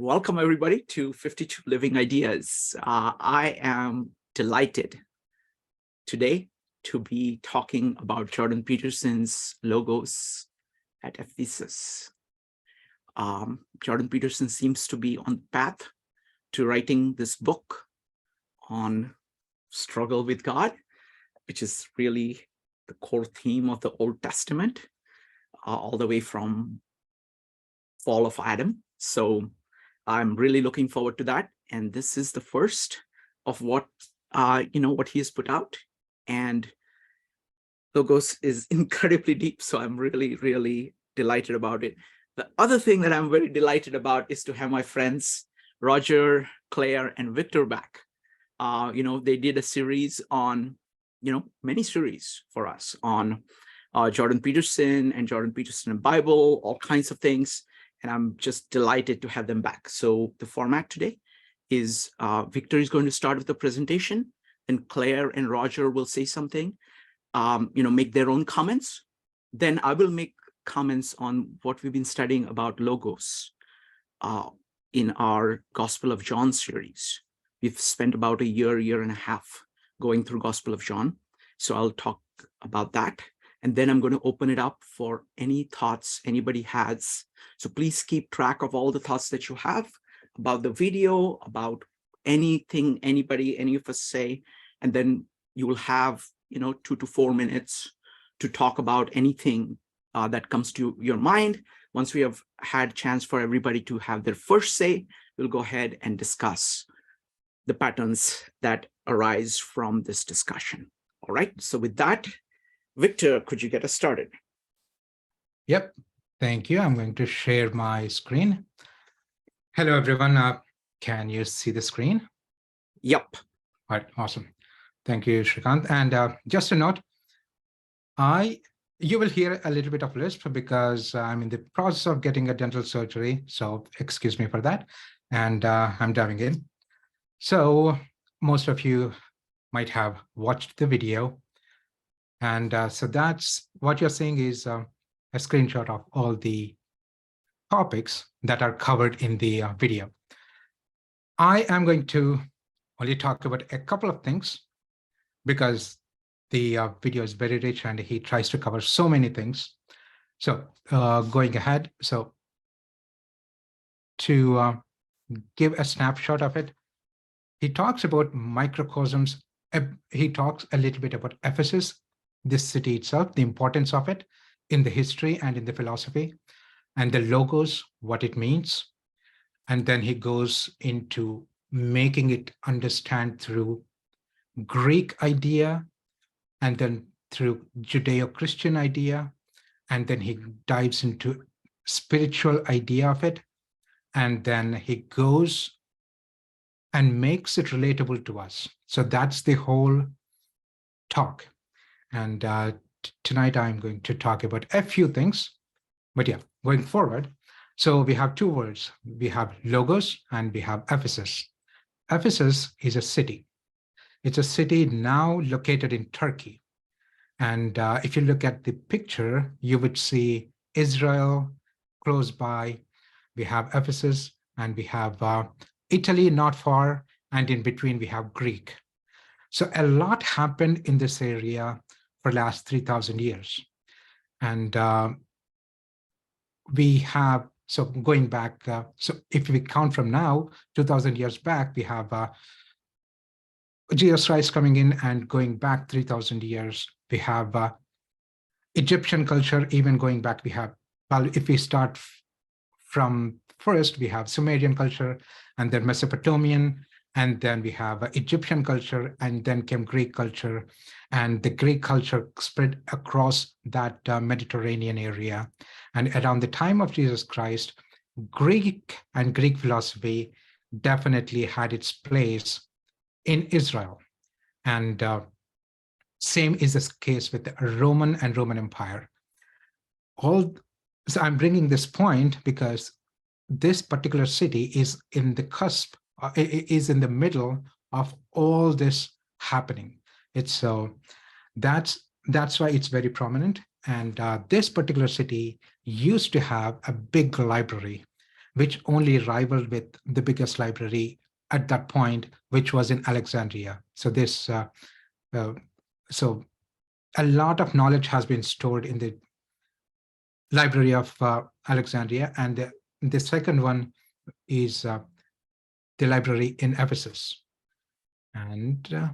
Welcome, everybody, to 52 Living Ideas. I am delighted today to be talking about Jordan Peterson's logos at Ephesus. Jordan Peterson seems to be on the path to writing this book on struggle with God, which is really the core theme of the Old Testament, all the way from fall of Adam. So I'm really looking forward to that. And this is the first of what he has put out. And Logos is incredibly deep. So I'm really, really delighted about it. The other thing that I'm very delighted about is to have my friends, Roger, Claire, and Victor back. They did a series on, many series for us on Jordan Peterson and Bible, all kinds of things. And I'm just delighted to have them back. So the format today is Victor is going to start with the presentation, and Claire and Roger will say something, make their own comments. Then I will make comments on what we've been studying about logos in our Gospel of John series. We've spent about a year and a half going through Gospel of John. So I'll talk about that. And then I'm going to open it up for any thoughts anybody has. So please keep track of all the thoughts that you have about the video, about anything any of us say. And then you will have, 2 to 4 minutes to talk about anything that comes to your mind. Once we have had a chance for everybody to have their first say, we'll go ahead and discuss the patterns that arise from this discussion. All right. So with that, Victor, could you get us started? Yep. Thank you. I'm going to share my screen. Hello, everyone. Can you see the screen? Yep. All right. Awesome. Thank you, Shrikant. And just a note, you will hear a little bit of lisp because I'm in the process of getting a dental surgery. So excuse me for that. And I'm diving in. So most of you might have watched the video. And so that's what you're seeing is a screenshot of all the topics that are covered in the video. I am going to only talk about a couple of things because the video is very rich and he tries to cover so many things. So going ahead, so to give a snapshot of it, he talks about microcosms. He talks a little bit about Ephesus, this city itself, the importance of it in the history and in the philosophy, and the logos, what it means. And then he goes into making it understand through Greek idea, and then through Judeo-Christian idea, and then he dives into spiritual idea of it, and then he goes and makes it relatable to us. So that's the whole talk. And tonight I'm going to talk about a few things, but yeah, going forward. So we have 2 words. We have logos and we have Ephesus. Ephesus is a city. It's a city now located in Turkey. And if you look at the picture, you would see Israel close by. We have Ephesus and we have Italy not far. And in between we have Greek. So a lot happened in this area for the last 3,000 years. And we have, so going back, so if we count from now, 2,000 years back, we have Jesus Christ coming in, and going back 3,000 years, we have Egyptian culture, even going back, we have, well, if we start from first, we have Sumerian culture, and then Mesopotamian, and then we have Egyptian culture, and then came Greek culture, and the Greek culture spread across that Mediterranean area. And around the time of Jesus Christ, Greek and Greek philosophy definitely had its place in Israel. And same is the case with the Roman and Roman Empire. So I'm bringing this point because this particular city is in the cusp, is in the middle of all this happening. It's so that's why it's very prominent. And this particular city used to have a big library. which only rivaled with the biggest library at that point, which was in Alexandria. So so a lot of knowledge has been stored in the Library of Alexandria, and the second one is the library in Ephesus. And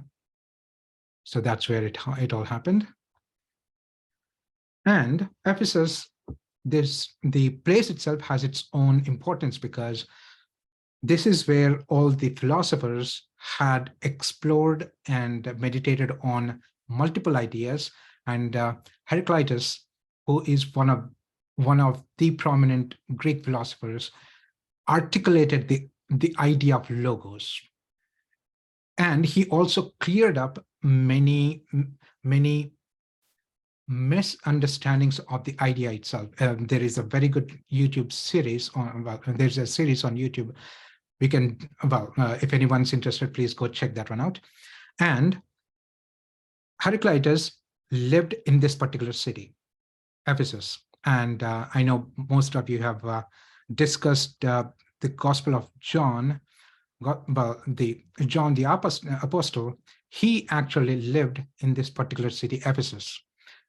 so that's where it all happened. And Ephesus, the place itself has its own importance, because this is where all the philosophers had explored and meditated on multiple ideas. And Heraclitus, who is one of the prominent Greek philosophers, articulated the idea of logos. And he also cleared up many misunderstandings of the idea itself. There is a very good YouTube series on, well, there's a series on YouTube. We can, if anyone's interested, please go check that one out. And Heraclitus lived in this particular city, Ephesus. And I know most of you have discussed the Gospel of John. John the Apostle, he actually lived in this particular city, Ephesus.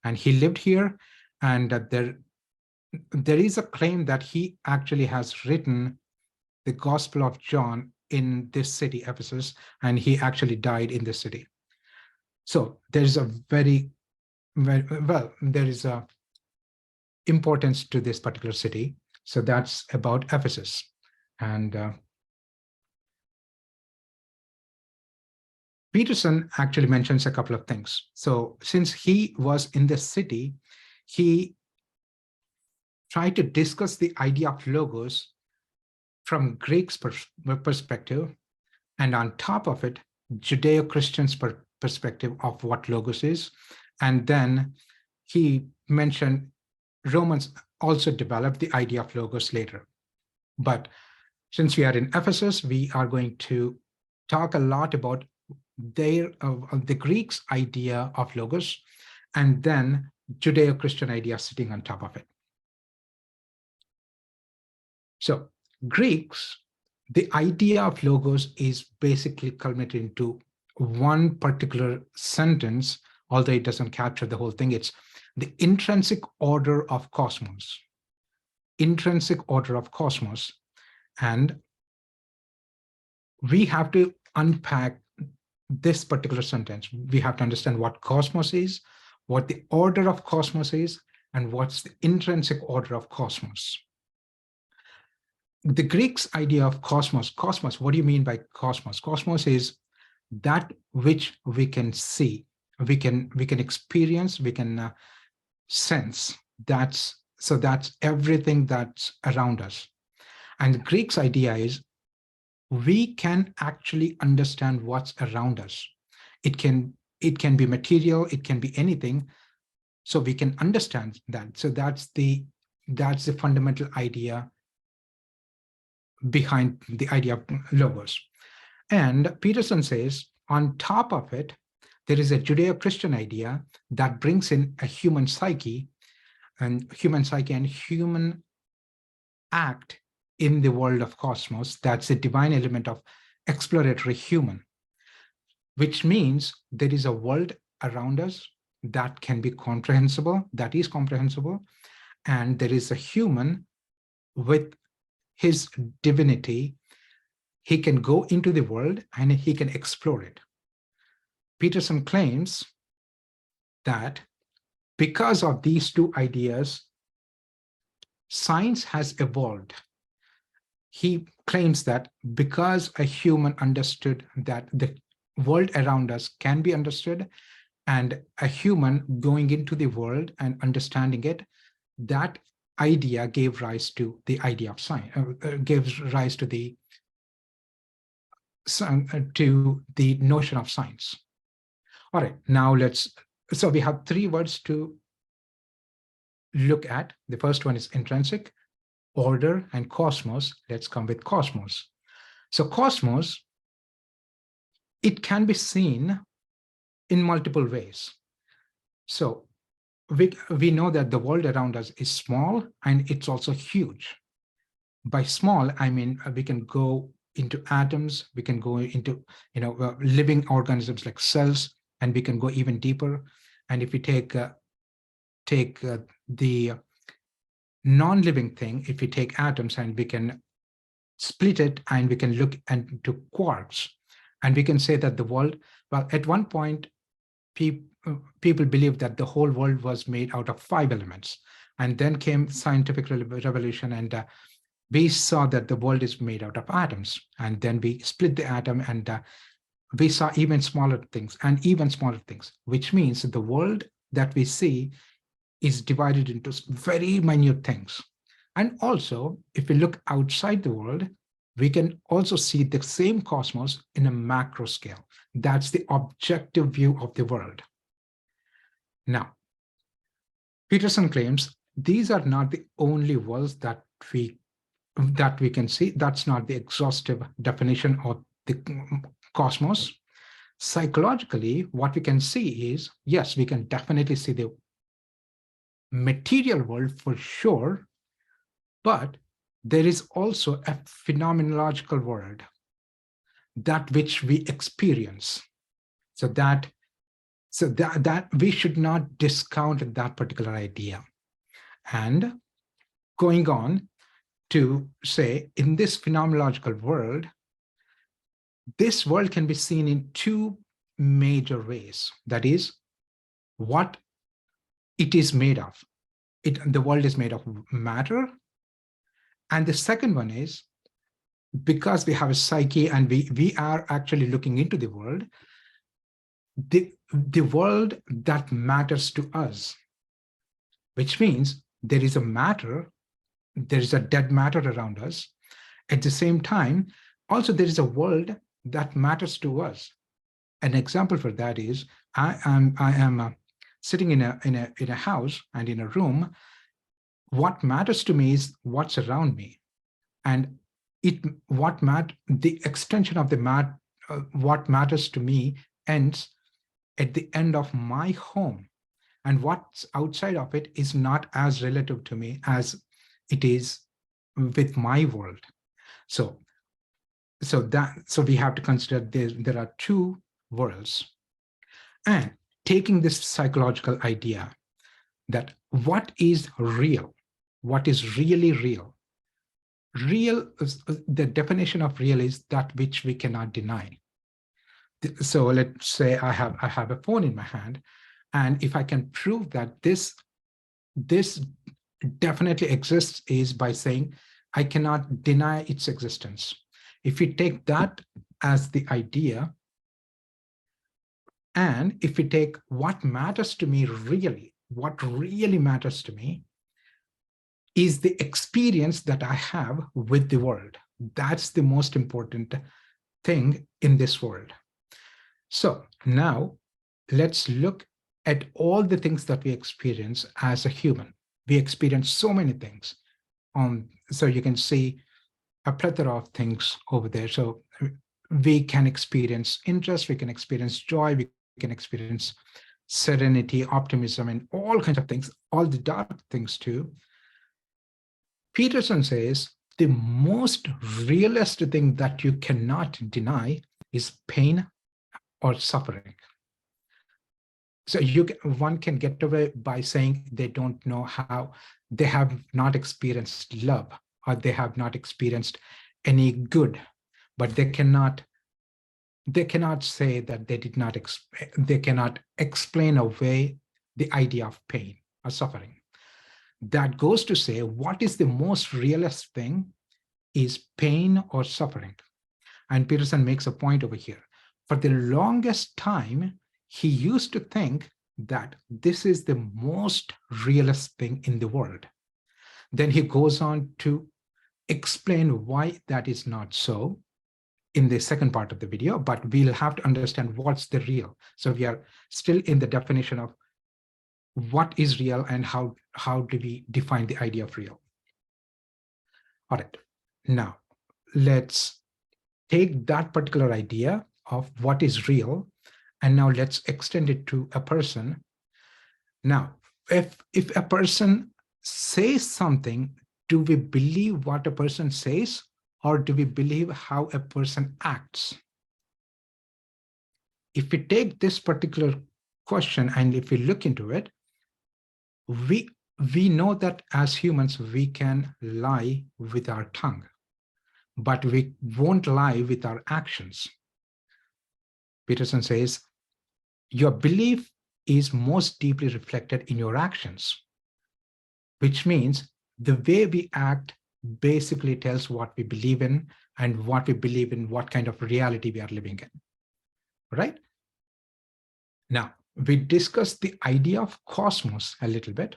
And he lived here, and there is a claim that he actually has written the Gospel of John in this city, Ephesus, and he actually died in this city. So there's a there is a importance to this particular city. So that's about Ephesus. And Peterson actually mentions a couple of things. So since he was in the city, he tried to discuss the idea of logos from Greek's perspective, and on top of it, Judeo-Christian's perspective of what logos is. And then he mentioned Romans also developed the idea of logos later. But since we are in Ephesus, we are going to talk a lot about the Greeks' idea of logos, and then Judeo-Christian idea sitting on top of it. So Greeks, the idea of logos is basically culminated into one particular sentence, although it doesn't capture the whole thing. It's the intrinsic order of cosmos. Intrinsic order of cosmos. And we have to unpack this particular sentence. We have to understand what cosmos is, what the order of cosmos is, and what's the intrinsic order of cosmos. The Greeks' idea of cosmos, what do you mean by cosmos? Cosmos is that which we can see, we can experience, we can sense. That's everything that's around us. And the Greeks' idea is we can actually understand what's around us. It can be material, it can be anything, so we can understand that. So that's the fundamental idea behind the idea of logos. And Peterson says, on top of it, there is a Judeo-Christian idea that brings in a human psyche and human act in the world of cosmos. That's a divine element of exploratory human, which means there is a world around us that can be comprehensible, that is comprehensible, and there is a human with his divinity. He can go into the world and he can explore it. Peterson claims that because of these two ideas, science has evolved. He claims that because a human understood that the world around us can be understood, and a human going into the world and understanding it, that idea gave rise to the idea of science, gave rise to the notion of science. All right, now so we have three words to look at. The first one is intrinsic, order, and cosmos. Let's come with cosmos. So cosmos, it can be seen in multiple ways. So we know that the world around us is small and it's also huge. By small, I mean, we can go into atoms, we can go into, living organisms like cells, and we can go even deeper. And if we take the non-living thing, if we take atoms and we can split it and we can look into quarks, and we can say that the world, well, at one point, people believed that the whole world was made out of 5 elements. And then came scientific revolution, and we saw that the world is made out of atoms. And then we split the atom, and we saw even smaller things and even smaller things, which means the world that we see is divided into very minute things. And also, if we look outside the world, we can also see the same cosmos in a macro scale. That's the objective view of the world. Now, Peterson claims these are not the only worlds that we can see. That's not the exhaustive definition of the cosmos. Psychologically, what we can see is, yes, we can definitely see the material world for sure, but there is also a phenomenological world, that which we experience. So that we should not discount that particular idea. And going on to say, in this phenomenological world, this world can be seen in 2 major ways. That is, what it is made of. The world is made of matter. And the second one is, because we have a psyche and we are actually looking into the world that matters to us, which means there is a matter, there is a dead matter around us. At the same time, also there is a world that matters to us. An example for that is, I am sitting in a house and in a room. What matters to me is what's around me, and the extension of the what matters to me ends at the end of my home, and what's outside of it is not as relative to me as it is with my world. So we have to consider there are 2 worlds. And taking this psychological idea that what is real, what is really real, the definition of real is that which we cannot deny. So let's say I have a phone in my hand, and if I can prove that this definitely exists, is by saying I cannot deny its existence. If we take that as the idea, and if we take what matters to me really, what really matters to me is the experience that I have with the world. That's the most important thing in this world. So now let's look at all the things that we experience as a human. We experience so many things. So you can see a plethora of things over there. So we can experience interest, we can experience joy, we can experience serenity, optimism, and all kinds of things, all the dark things too. Peterson says the most realist thing that you cannot deny is pain or suffering. So one can get away by saying they don't know how, they have not experienced love, or they have not experienced any good, but they cannot say that they cannot explain away the idea of pain or suffering. That goes to say, what is the most realist thing is pain or suffering. And Peterson makes a point over here. For the longest time, he used to think that this is the most realist thing in the world. Then he goes on to explain why that is not so in the second part of the video, but we'll have to understand what's the real. So we are still in the definition of what is real and how do we define the idea of real. All right, now let's take that particular idea of what is real, and now let's extend it to a person. Now, if a person says something do we believe what a person says, or do we believe how a person acts? If we take this particular question and if we look into it, we know that as humans, we can lie with our tongue, but we won't lie with our actions. Peterson says, your belief is most deeply reflected in your actions, which means the way we act basically tells what we believe in, and what we believe in, what kind of reality we are living in, right? Now, we discussed the idea of cosmos a little bit,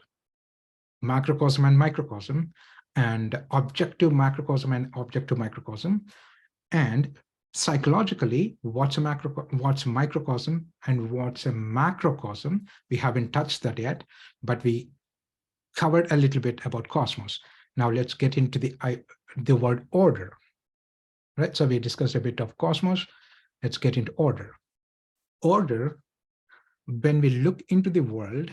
macrocosm and microcosm, and objective macrocosm and objective microcosm, and psychologically, what's microcosm and what's a macrocosm. We haven't touched that yet, but we covered a little bit about cosmos. Now let's get into the word order, right? So we discussed a bit of cosmos. Let's get into order. Order, when we look into the world,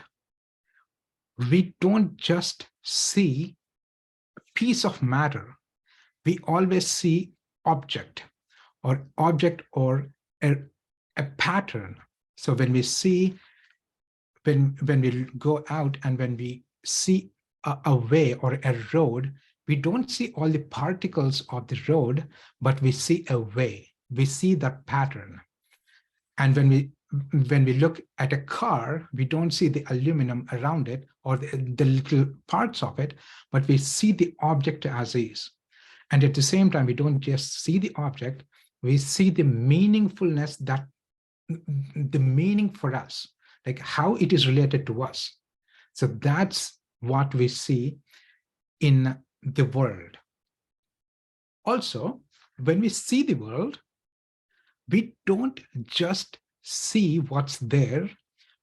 we don't just see a piece of matter. We always see object or a pattern. So when we see, when we go out and when we see a way or a road, we don't see all the particles of the road, but we see a way. We see that pattern. And when we look at a car, we don't see the aluminum around it or the little parts of it, but we see the object as is. And at the same time, we don't just see the object, we see the meaningfulness, that the meaning for us, like how it is related to us. So that's what we see in the world. Also, when we see the world, we don't just see what's there,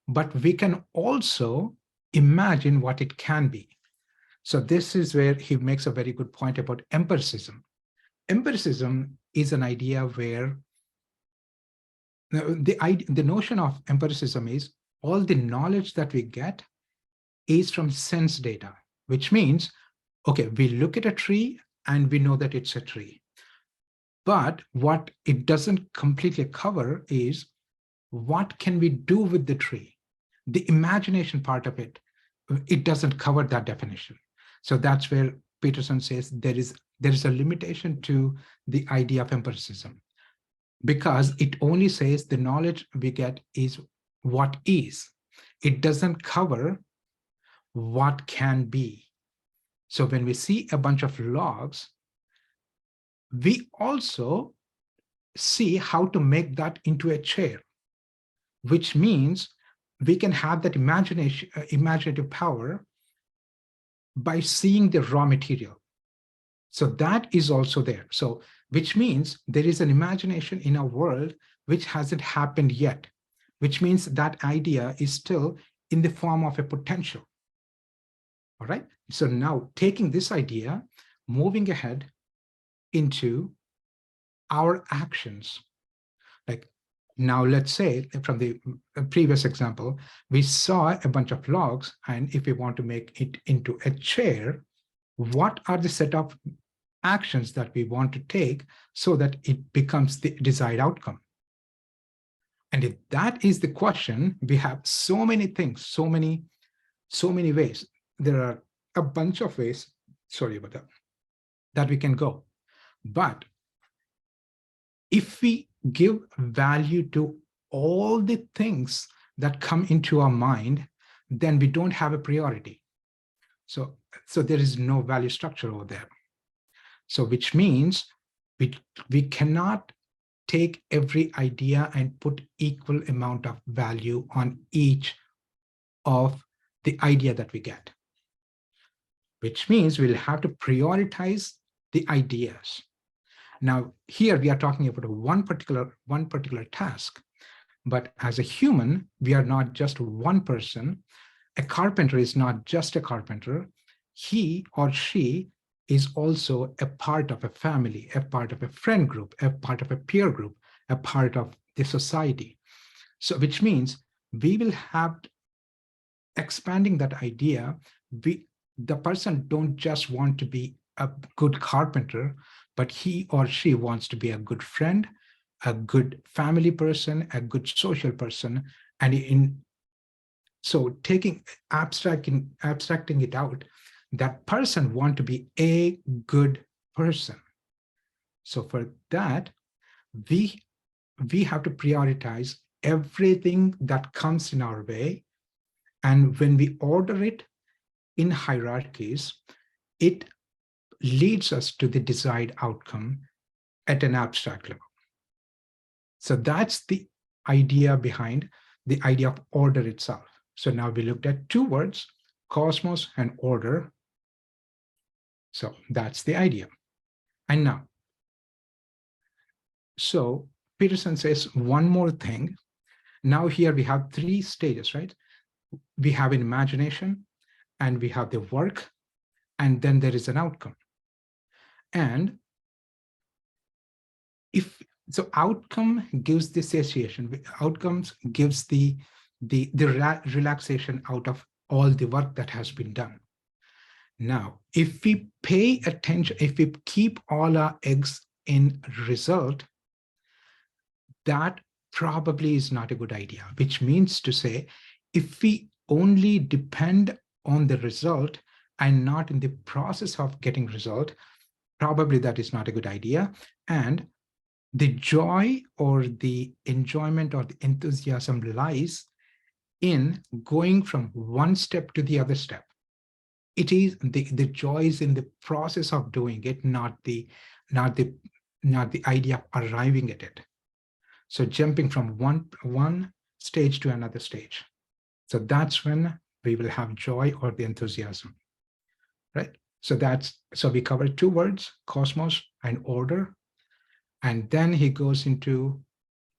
but we can also imagine what it can be. So this is where he makes a very good point about empiricism. Empiricism is an idea where the notion of empiricism is all the knowledge that we get is from sense data, which means, okay, we look at a tree and we know that it's a tree. But what it doesn't completely cover is what can we do with the tree? The imagination part of it, it doesn't cover that definition. So that's where Peterson says there is a limitation to the idea of empiricism, because it only says the knowledge we get is what is. It doesn't cover what can be. So when we see a bunch of logs, we also see how to make that into a chair, which means we can have that imaginative power by seeing the raw material. So that is also there. So which means there is an imagination in our world which hasn't happened yet, which means that idea is still in the form of a potential. All right. So now taking this idea, moving ahead into our actions. Like now, let's say from the previous example, we saw a bunch of logs, and if we want to make it into a chair, what are the set of actions that we want to take so that it becomes the desired outcome? And if that is the question, we have so many things, so many ways. There are a bunch of ways, sorry about that we can go. But if we give value to all the things that come into our mind, then we don't have a priority. So there is no value structure over there. So which means we cannot take every idea and put equal amount of value on each of the idea that we get, which means we'll have to prioritize the ideas. Now, here we are talking about one particular task, but as a human, we are not just one person. A carpenter is not just a carpenter. He or she is also a part of a family, a part of a friend group, a part of a peer group, a part of the society. So which means we will have, expanding that idea, the person don't just want to be a good carpenter, but he or she wants to be a good friend, a good family person, a good social person. And so abstracting it out, that person want to be a good person. So for that, we have to prioritize everything that comes in our way. And when we order it in hierarchies, it leads us to the desired outcome at an abstract level. So that's the idea behind the idea of order itself. So now we looked at two words, cosmos and order. So that's the idea. And now, so Peterson says one more thing. Now here we have three stages, right? We have an imagination, and we have the work, and then there is an outcome. And if so, outcome gives the satiation, outcomes gives the relaxation out of all the work that has been done. Now, if we pay attention, if we keep all our eggs in result, that probably is not a good idea, which means to say, if we only depend on the result and not in the process of getting result, probably that is not a good idea. And the joy or the enjoyment or the enthusiasm lies in going from one step to the other step. It is the joy is in the process of doing it, not the idea of arriving at it. So jumping from one stage to another stage. So that's when we will have joy or the enthusiasm, right? So we covered two words, cosmos and order. And then he goes into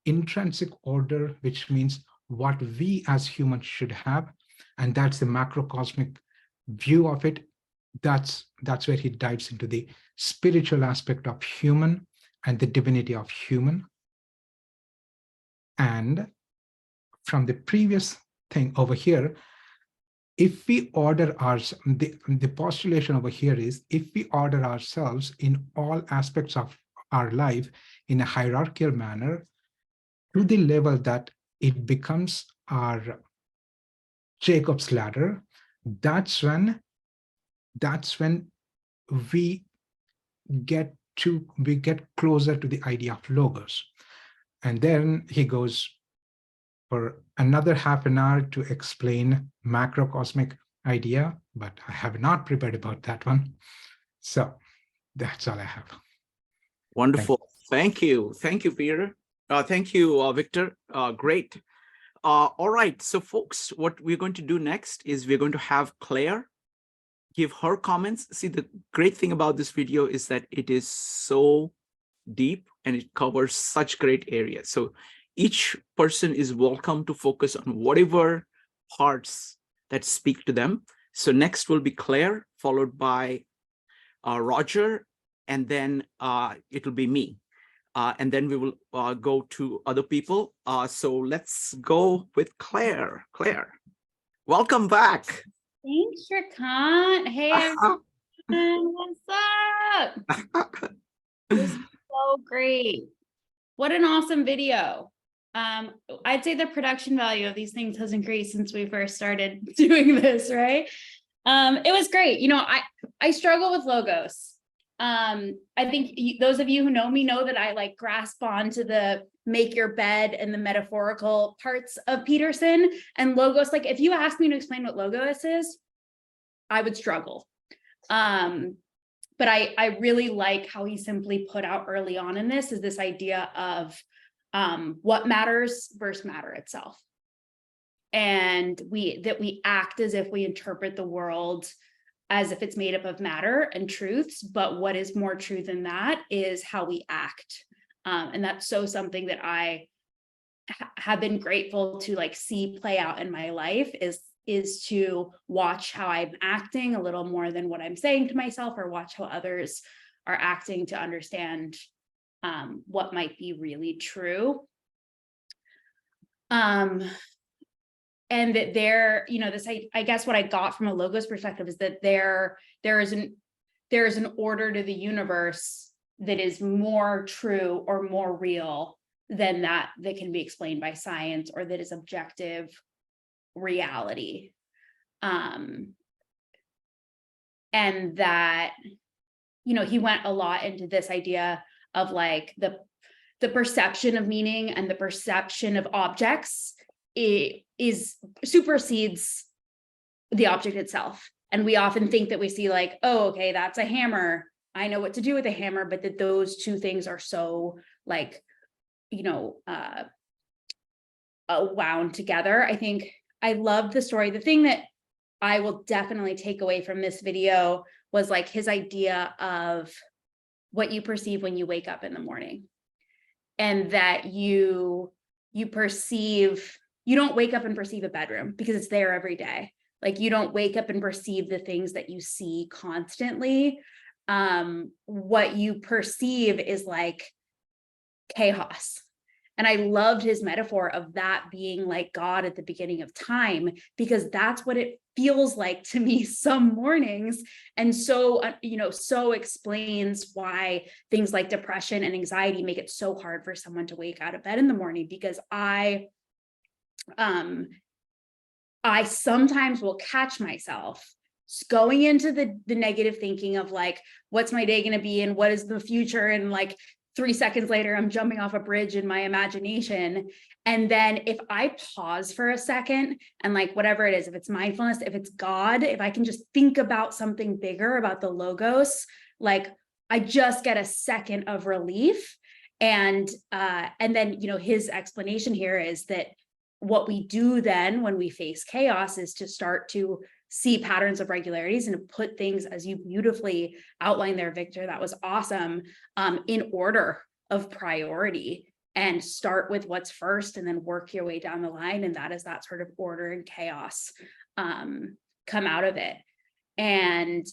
intrinsic order, which means what we as humans should have. And that's the macrocosmic view of it. That's where he dives into the spiritual aspect of human and the divinity of human. And from the previous thing over here, if we order the postulation over here is, if we order ourselves in all aspects of our life in a hierarchical manner to the level that it becomes our Jacob's ladder, that's when we get closer to the idea of logos. And then he goes for another half an hour to explain macrocosmic idea, but I have not prepared about that one. So that's all I have. Wonderful. Thank you. Thank you, Peter. Thank you, Victor. Great. All right. So folks, what we're going to do next is we're going to have Claire give her comments. See, the great thing about this video is that it is so deep and it covers such great areas. So each person is welcome to focus on whatever parts that speak to them. So next will be Claire, followed by Roger, and then it'll be me. And then we will go to other people. So let's go with Claire. Claire, welcome back. Thanks, Shrikant. Hey, everyone. What's up? This is so great. What an awesome video. I'd say the production value of these things has increased since we first started doing this, right? It was great. You know, I struggle with logos. I think those of you who know me know that I like grasp onto the make your bed and the metaphorical parts of Peterson and logos. Like if you ask me to explain what logos is, I would struggle. But I really like how he simply put out early on in this is this idea of what matters versus matter itself. And we act as if we interpret the world as if it's made up of matter and truths, but what is more true than that is how we act. And that's so something that I have been grateful to like see play out in my life is to watch how I'm acting a little more than what I'm saying to myself, or watch how others are acting to understand what might be really true. and that there, this, I guess what I got from a logos perspective is that there is an order to the universe that is more true or more real than that can be explained by science, or that is objective reality. And that, he went a lot into this idea of like the perception of meaning and the perception of objects supersedes the object itself. And we often think that we see like, oh, okay, that's a hammer, I know what to do with a hammer, but that those two things are so like, wound together. I think I loved the story. The thing that I will definitely take away from this video was like his idea of what you perceive when you wake up in the morning, and that you don't wake up and perceive a bedroom because it's there every day. Like you don't wake up and perceive the things that you see constantly. What you perceive is like chaos. And I loved his metaphor of that being like God at the beginning of time, because that's what it feels like to me some mornings. And so, so explains why things like depression and anxiety make it so hard for someone to wake out of bed in the morning, because I sometimes will catch myself going into the negative thinking of like, what's my day going to be and what is the future? And like 3 seconds later, I'm jumping off a bridge in my imagination. And then if I pause for a second and like, whatever it is, if it's mindfulness, if it's God, if I can just think about something bigger, about the logos, like I just get a second of relief. And then, his explanation here is that what we do then when we face chaos is to start to see patterns of regularities and to put things, as you beautifully outlined there, Victor, that was awesome, in order of priority, and start with what's first and then work your way down the line. And that is that sort of order and chaos come out of it. And,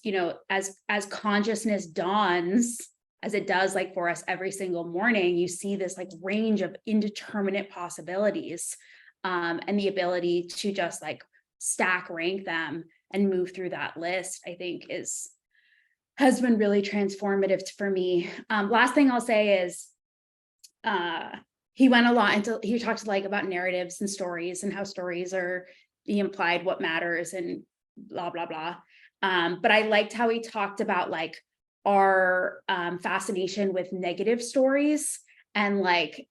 as consciousness dawns, as it does like for us every single morning, you see this like range of indeterminate possibilities, and the ability to just like stack rank them and move through that list, I think has been really transformative for me. Last thing I'll say is he went a lot into, he talked like about narratives and stories and how stories are the implied what matters and blah, blah, blah. But I liked how he talked about like our fascination with negative stories, and like,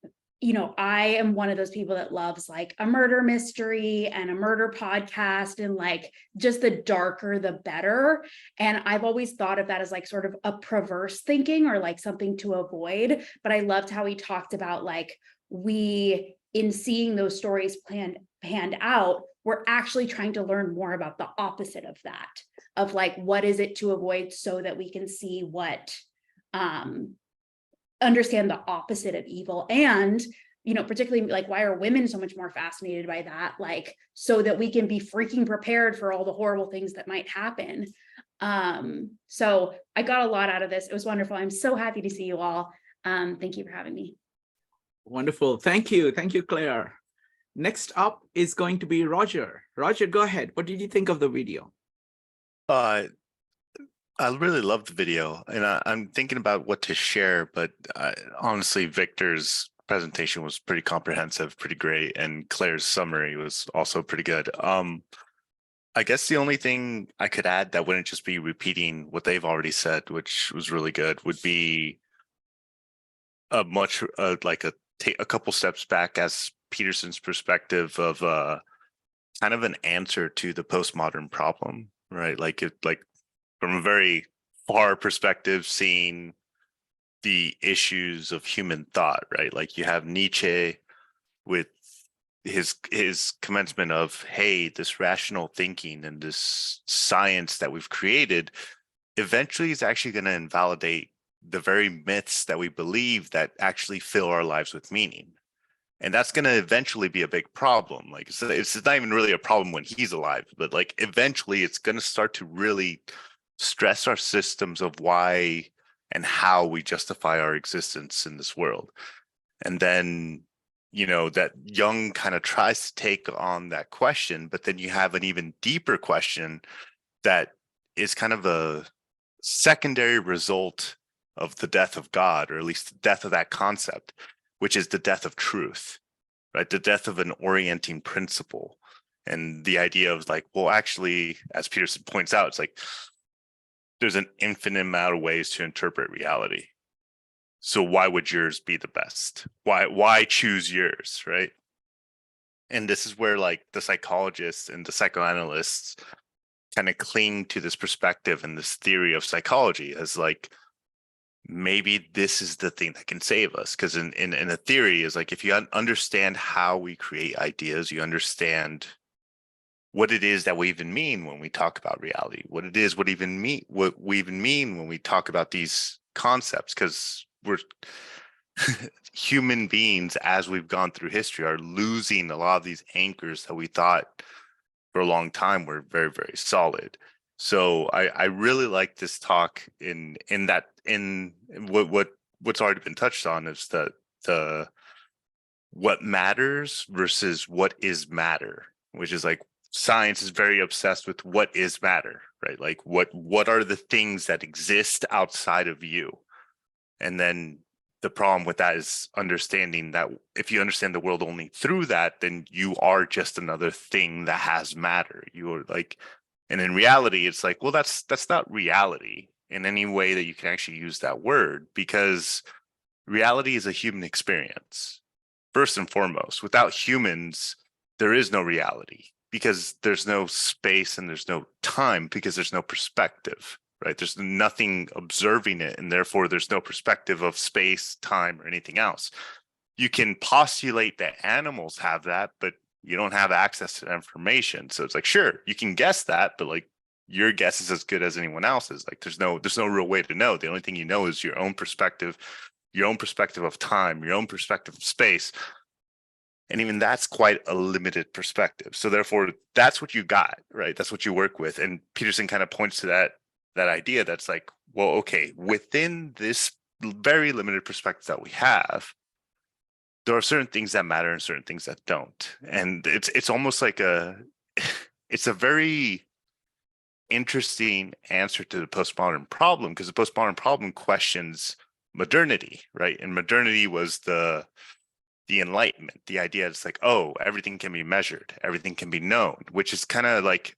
I am one of those people that loves like a murder mystery and a murder podcast, and like just the darker, the better. And I've always thought of that as like sort of a perverse thinking or like something to avoid. But I loved how he talked about like we, in seeing those stories panned out, we're actually trying to learn more about the opposite of that, of like, what is it to avoid so that we can see what, understand the opposite of evil. And, particularly like, why are women so much more fascinated by that? Like, so that we can be freaking prepared for all the horrible things that might happen. So I got a lot out of this. It was wonderful. I'm so happy to see you all. Thank you for having me. Wonderful. Thank you. Thank you, Claire. Next up is going to be Roger. Roger, go ahead. What did you think of the video? I really loved the video, and I'm thinking about what to share, but honestly, Victor's presentation was pretty comprehensive, pretty great, and Claire's summary was also pretty good. I guess the only thing I could add that wouldn't just be repeating what they've already said, which was really good, would be a much a couple steps back as Peterson's perspective of kind of an answer to the postmodern problem, right? From a very far perspective, seeing the issues of human thought, right? Like you have Nietzsche with his commencement of, hey, this rational thinking and this science that we've created eventually is actually going to invalidate the very myths that we believe that actually fill our lives with meaning. And that's going to eventually be a big problem. Like it's not even really a problem when he's alive, but like eventually it's going to start to really stress our systems of why and how we justify our existence in this world. And then that Jung kind of tries to take on that question, but then you have an even deeper question that is kind of a secondary result of the death of God, or at least the death of that concept, which is the death of truth, right? The death of an orienting principle. And the idea of like, well, actually, as Peterson points out, it's like there's an infinite amount of ways to interpret reality. So why would yours be the best? Why choose yours, right? And this is where like the psychologists and the psychoanalysts kind of cling to this perspective and this theory of psychology as like, maybe this is the thing that can save us. Because in a theory is like, if you understand how we create ideas, you understand what it is that we even mean when we talk about reality, what we even mean when we talk about these concepts, because we're human beings, as we've gone through history, are losing a lot of these anchors that we thought for a long time were very, very solid. So I really like this talk in what's already been touched on is the what matters versus what is matter, which is like science is very obsessed with what is matter, right? Like what are the things that exist outside of you? And then the problem with that is understanding that if you understand the world only through that, then you are just another thing that has matter. You are like, and in reality, it's like, well, that's not reality in any way that you can actually use that word, because reality is a human experience. First and foremost, without humans, there is no reality, because there's no space and there's no time, because there's no perspective, right? There's nothing observing it, and therefore there's no perspective of space, time, or anything else. You can postulate that animals have that, but you don't have access to that information. So it's like, sure, you can guess that, but like your guess is as good as anyone else's. Like there's no real way to know. The only thing you know is your own perspective of time, your own perspective of space. And even that's quite a limited perspective. So therefore, that's what you got, right? That's what you work with. And Peterson kind of points to that idea that's like, well, okay, within this very limited perspective that we have, there are certain things that matter and certain things that don't. And it's almost like it's a very interesting answer to the postmodern problem, because the postmodern problem questions modernity, right? And modernity was the Enlightenment, the idea is like, oh, everything can be measured, everything can be known, which is kind of like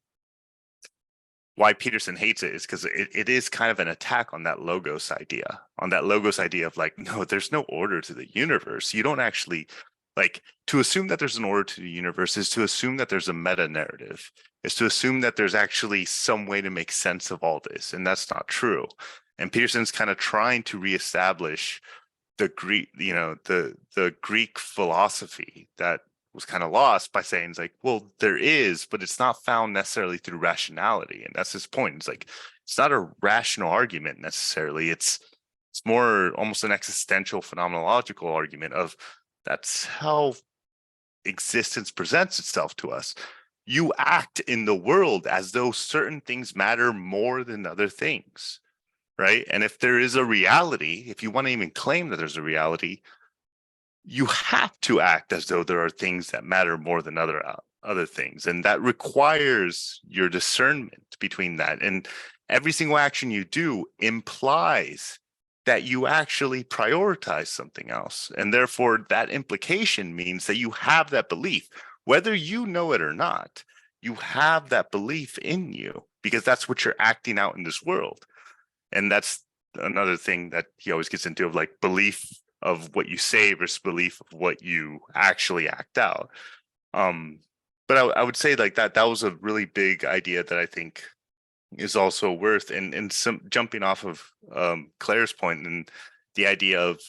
why Peterson hates it, is because it is kind of an attack on that logos idea, of like, no, there's no order to the universe. You don't actually, like, to assume that there's an order to the universe is to assume that there's a meta narrative, is to assume that there's actually some way to make sense of all this, and that's not true. And Peterson's kind of trying to reestablish the Greek, the Greek philosophy that was kind of lost by saying, it's like, well, there is, but it's not found necessarily through rationality. And that's his point. It's like, it's not a rational argument necessarily. It's more almost an existential phenomenological argument of that's how existence presents itself to us. You act in the world as though certain things matter more than other things. Right. And if there is a reality, if you want to even claim that there's a reality, you have to act as though there are things that matter more than other things. And that requires your discernment between that. And every single action you do implies that you actually prioritize something else. And therefore, that implication means that you have that belief, whether you know it or not. You have that belief in you because that's what you're acting out in this world. And that's another thing that he always gets into, of like belief of what you say versus belief of what you actually act out. But I would say like that was a really big idea that I think is also worth, and some jumping off of Claire's point, and the idea of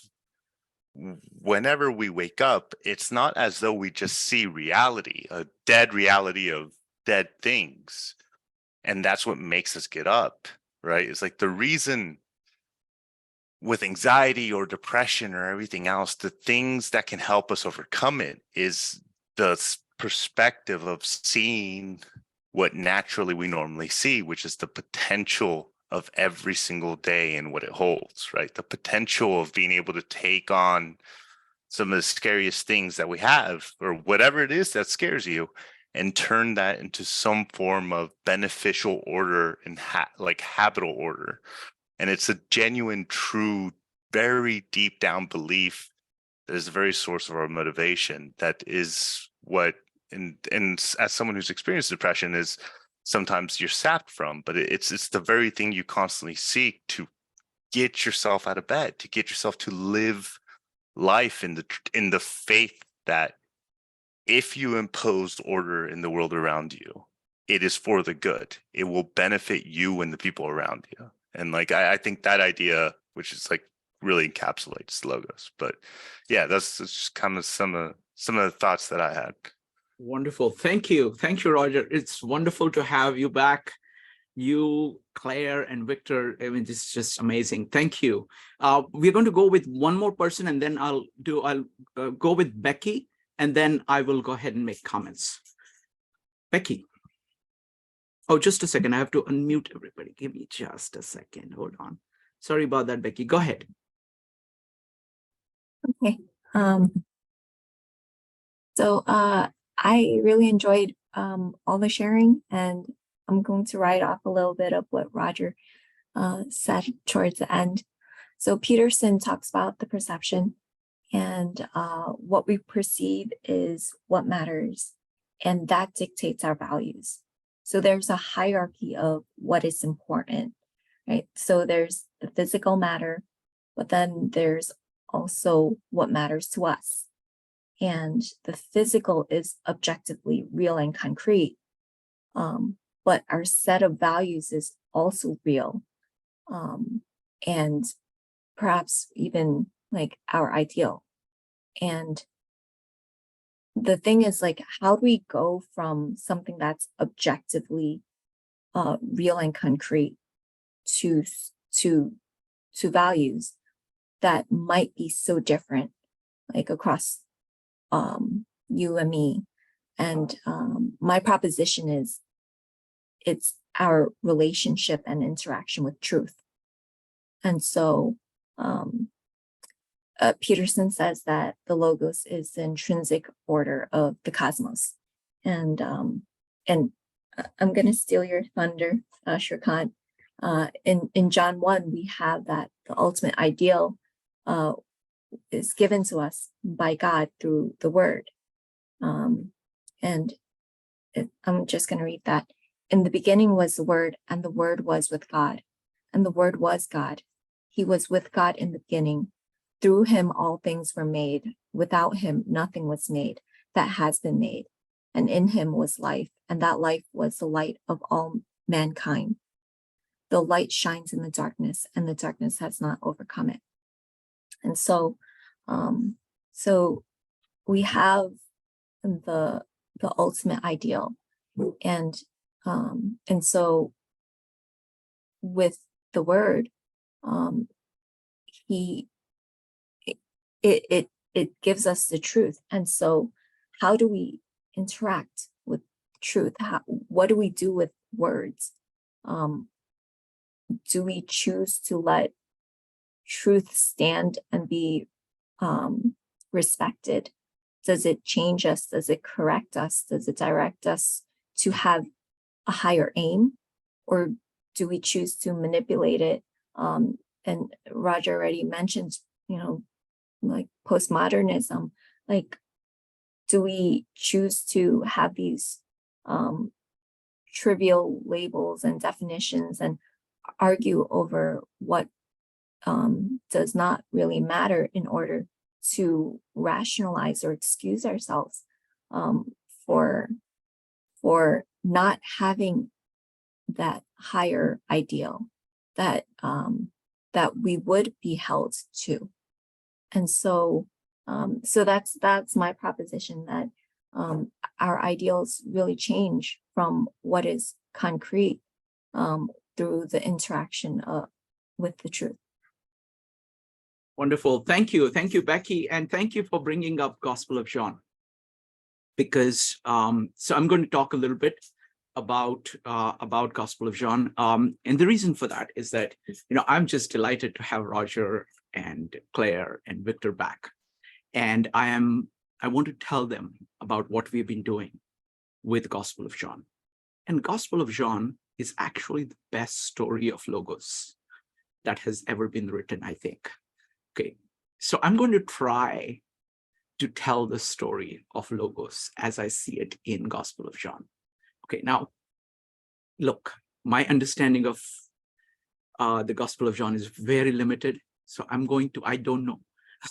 whenever we wake up, it's not as though we just see reality, a dead reality of dead things, and that's what makes us get up. Right? It's like the reason with anxiety or depression or everything else, the things that can help us overcome it is the perspective of seeing what naturally we normally see, which is the potential of every single day and what it holds, right? The potential of being able to take on some of the scariest things that we have, or whatever it is that scares you, and turn that into some form of beneficial order and like habitable order. And it's a genuine, true, very deep down belief that is the very source of our motivation. That is what, and as someone who's experienced depression, is sometimes you're sapped from, but it's the very thing you constantly seek to get yourself out of bed, to get yourself to live life in the faith that if you impose order in the world around you, it is for the good. It will benefit you and the people around you. And like I think that idea, which is like really encapsulates Logos. But yeah, that's just kind of some of the thoughts that I had. Wonderful. Thank you, Roger. It's wonderful to have you back. You, Claire, and Victor. I mean, it's just amazing. Thank you. We're going to go with one more person, and then I'll go with Becky, and then I will go ahead and make comments. Becky. Oh, just a second. I have to unmute everybody. Give me just a second. Hold on. Sorry about that, Becky. Go ahead. Okay. So I really enjoyed all the sharing, and I'm going to write off a little bit of what Roger said towards the end. So Peterson talks about the perception, and what we perceive is what matters, and that dictates our values. So there's a hierarchy of what is important, right? So there's the physical matter, but then there's also what matters to us. And the physical is objectively real and concrete, but our set of values is also real, and perhaps even like our ideal. And the thing is, like, how do we go from something that's objectively real and concrete to values that might be so different, like across you and me? And my proposition is it's our relationship and interaction with truth. And so Peterson says that the Logos is the intrinsic order of the cosmos. And I'm going to steal your thunder, Shrikant. In John 1, we have that the ultimate ideal is given to us by God through the Word. I'm just going to read that. In the beginning was the Word, and the Word was with God, and the Word was God. He was with God in the beginning. Through him all things were made. Without him nothing was made that has been made. And in him was life, and that life was the light of all mankind. The light shines in the darkness, and the darkness has not overcome it. And so, so we have the ultimate ideal, and so with the Word, it gives us the truth. And so, how do we interact with truth? What do we do with words? Do we choose to let truth stand and be respected? Does it change us? Does it correct us? Does it direct us to have a higher aim? Or do we choose to manipulate it? And Roger already mentioned, like postmodernism. Like, do we choose to have these trivial labels and definitions and argue over what does not really matter in order to rationalize or excuse ourselves for not having that higher ideal that we would be held to? And so that's my proposition, that our ideals really change from what is concrete through the interaction with the truth. Wonderful. Thank you, Becky, and thank you for bringing up Gospel of John, because so I'm going to talk a little bit about Gospel of John, and the reason for that is that I'm just delighted to have Roger and Claire and Victor back, And I want to tell them about what we've been doing with Gospel of John. And Gospel of John is actually the best story of logos that has ever been written, I think. Okay, so I'm going to try to tell the story of logos as I see it in Gospel of John. Okay, now, look, my understanding of the Gospel of John is very limited. So I don't know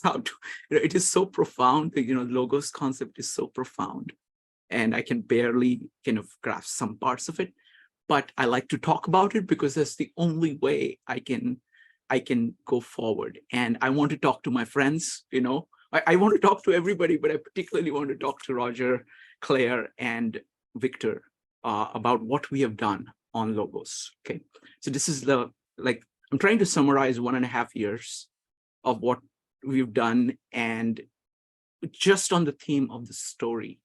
how to, it is so profound, the logos concept is so profound. And I can barely kind of grasp some parts of it, but I like to talk about it because that's the only way I can go forward. And I want to talk to my friends, I want to talk to everybody, but I particularly want to talk to Roger, Claire, and Victor about what we have done on logos. Okay, so this is I'm trying to summarize 1.5 years of what we've done, and just on the theme of the story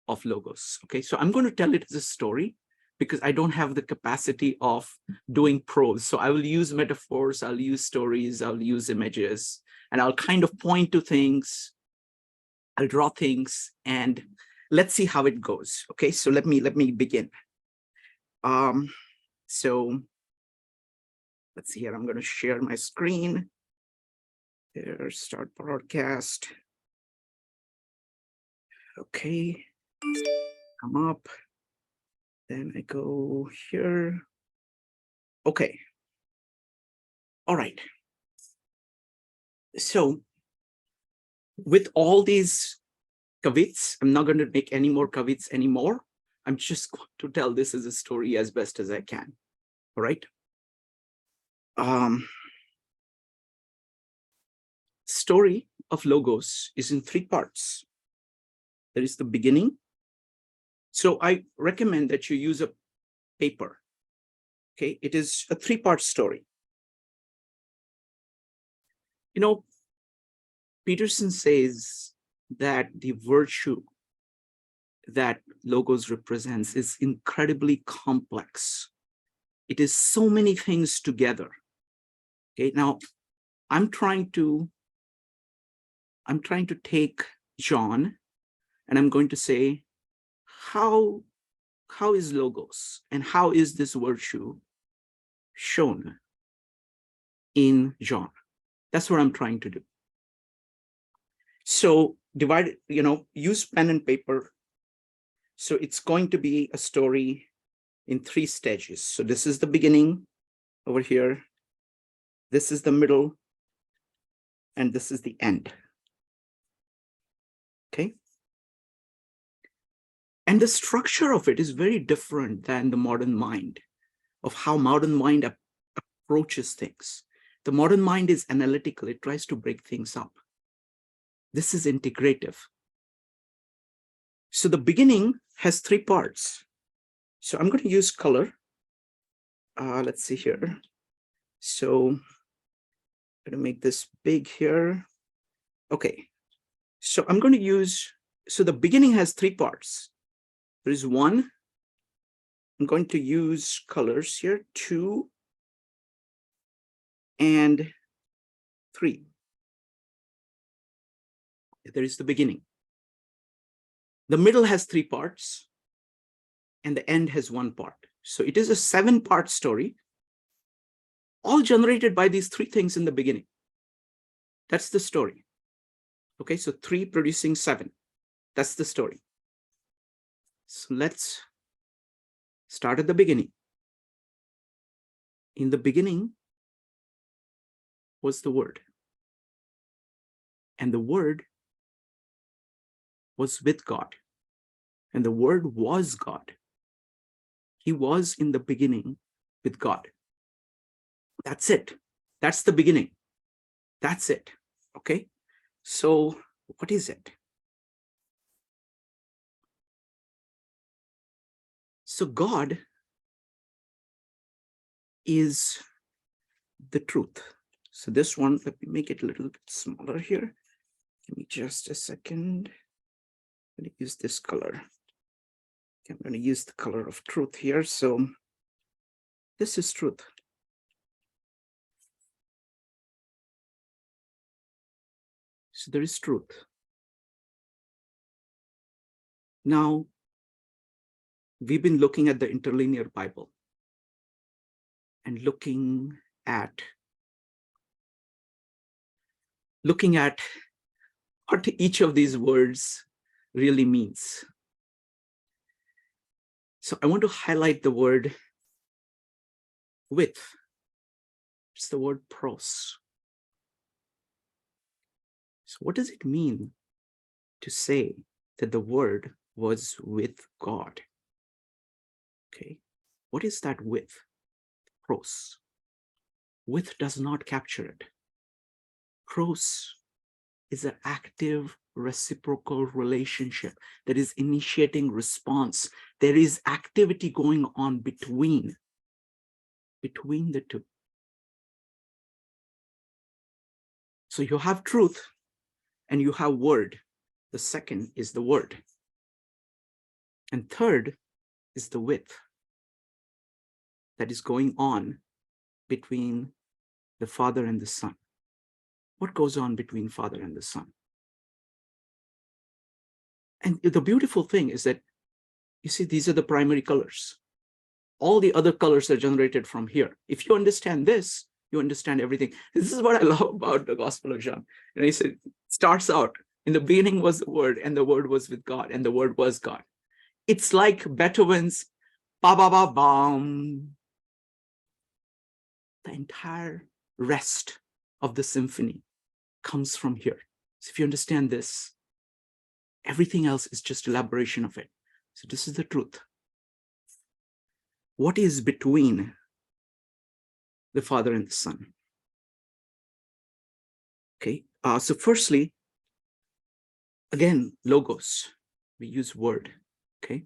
of logos. Okay, so I'm going to tell it as a story because I don't have the capacity of doing prose. So I will use metaphors, I'll use stories, I'll use images, and I'll kind of point to things, I'll draw things, and let's see how it goes. Okay, so let me begin. So let's see here, I'm going to share my screen. There, start broadcast. Okay, come up. Then I go here. Okay. All right. So with all these kavits, I'm not going to make any more kavits anymore. I'm just going to tell this as a story as best as I can. All right. Story of logos is in 3 parts. There is the beginning. So I recommend that you use a paper. Okay, it is a 3-part story. Peterson says that the virtue that logos represents is incredibly complex. It is so many things together. Okay, now I'm trying to take John, and I'm going to say, how is logos and how is this virtue shown in John? That's what I'm trying to do. So divide, use pen and paper. So it's going to be a story in 3 stages. So this is the beginning over here. This is the middle, and this is the end. Okay. And the structure of it is very different than the modern mind, of how modern mind approaches things. The modern mind is analytical. It tries to break things up. This is integrative. So the beginning has 3 parts. So I'm going to use color. Let's see here. So I'm going to make this big here. Okay. So I'm going to use, so the beginning has 3 parts. There is 1. I'm going to use colors here, 2 and 3. There is the beginning. The middle has 3 parts, and the end has 1 part. So it is a 7-part story, all generated by these 3 things in the beginning. That's the story. Okay, so 3 producing 7. That's the story. So let's start at the beginning. In the beginning was the Word, and the Word was with God, and the Word was God. He was in the beginning with God. That's it. That's the beginning. That's it. Okay. So what is it? So God is the truth. So this one, let me make it a little bit smaller here. Give me just a second. I'm going to use this color. I'm going to use the color of truth here. So this is truth. So So there is truth. Now, we've been looking at the interlinear Bible and looking at what each of these words really means. So I want to highlight the word with. It's the word pros. So what does it mean to say that the word was with God? Okay, what is that with? Pros. With does not capture it. Pros is an active reciprocal relationship that is initiating response. There is activity going on between the two. So you have truth and you have word. The second is the word. And third is the with that is going on between the Father and the Son. What goes on between Father and the Son? And the beautiful thing is that, you see, these are the primary colors. All the other colors are generated from here. If you understand this, you understand everything. This is what I love about the Gospel of John. And he said, it starts out, in the beginning was the Word, and the Word was with God, and the Word was God. It's like Beethoven's ba-ba-ba-bam. The entire rest of the symphony comes from here. So if you understand this, everything else is just elaboration of it. So this is the truth. What is between the Father and the Son? Okay, so firstly, again, logos. We use word, okay?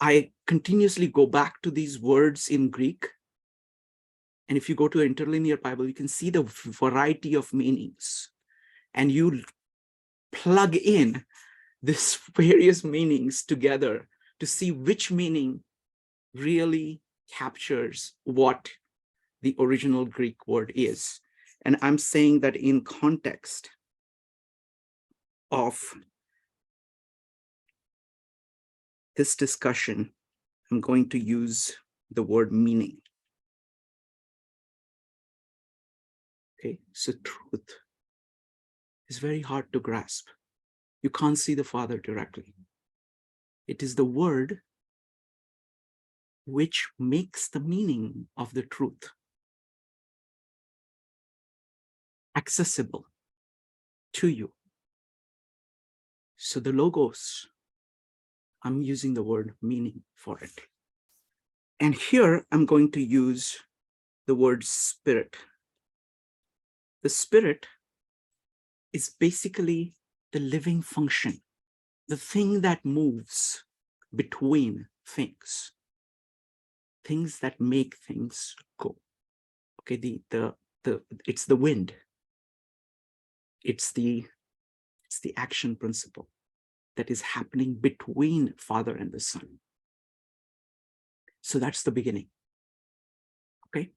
I continuously go back to these words in Greek. And if you go to an interlinear Bible, you can see the variety of meanings. And you plug in these various meanings together to see which meaning really captures what the original Greek word is. And I'm saying that in context of this discussion, I'm going to use the word meaning. Okay, so truth is very hard to grasp. You can't see the Father directly. It is the word which makes the meaning of the truth accessible to you. So the logos, I'm using the word meaning for it. And here I'm going to use the word spirit. The spirit is basically the living function, the thing that moves between things, things that make things go. Okay, it's the wind. It's the action principle that is happening between Father and the Son. So that's the beginning. Okay.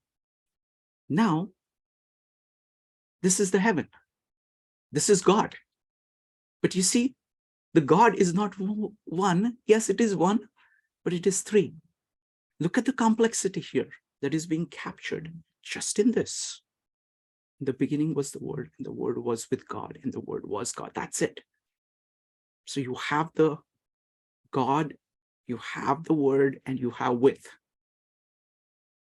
Now, this is the heaven. This is God. But you see, the God is not one. Yes, it is one, but it is three. Look at the complexity here that is being captured just in this. In the beginning was the Word, and the Word was with God, and the Word was God. That's it. So you have the God, you have the Word, and you have with.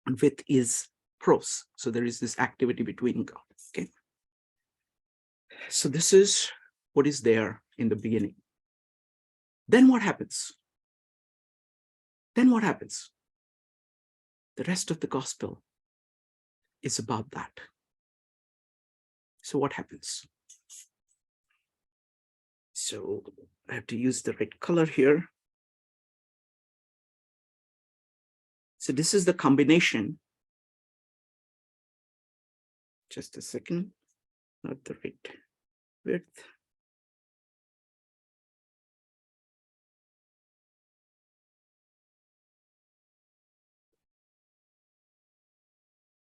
And with is pros. So there is this activity between God. Okay. So this is what is there in the beginning. Then what happens? Then what happens? The rest of the gospel is about that. So what happens? So I have to use the right color here. So this is the combination. Just a second, not the right width.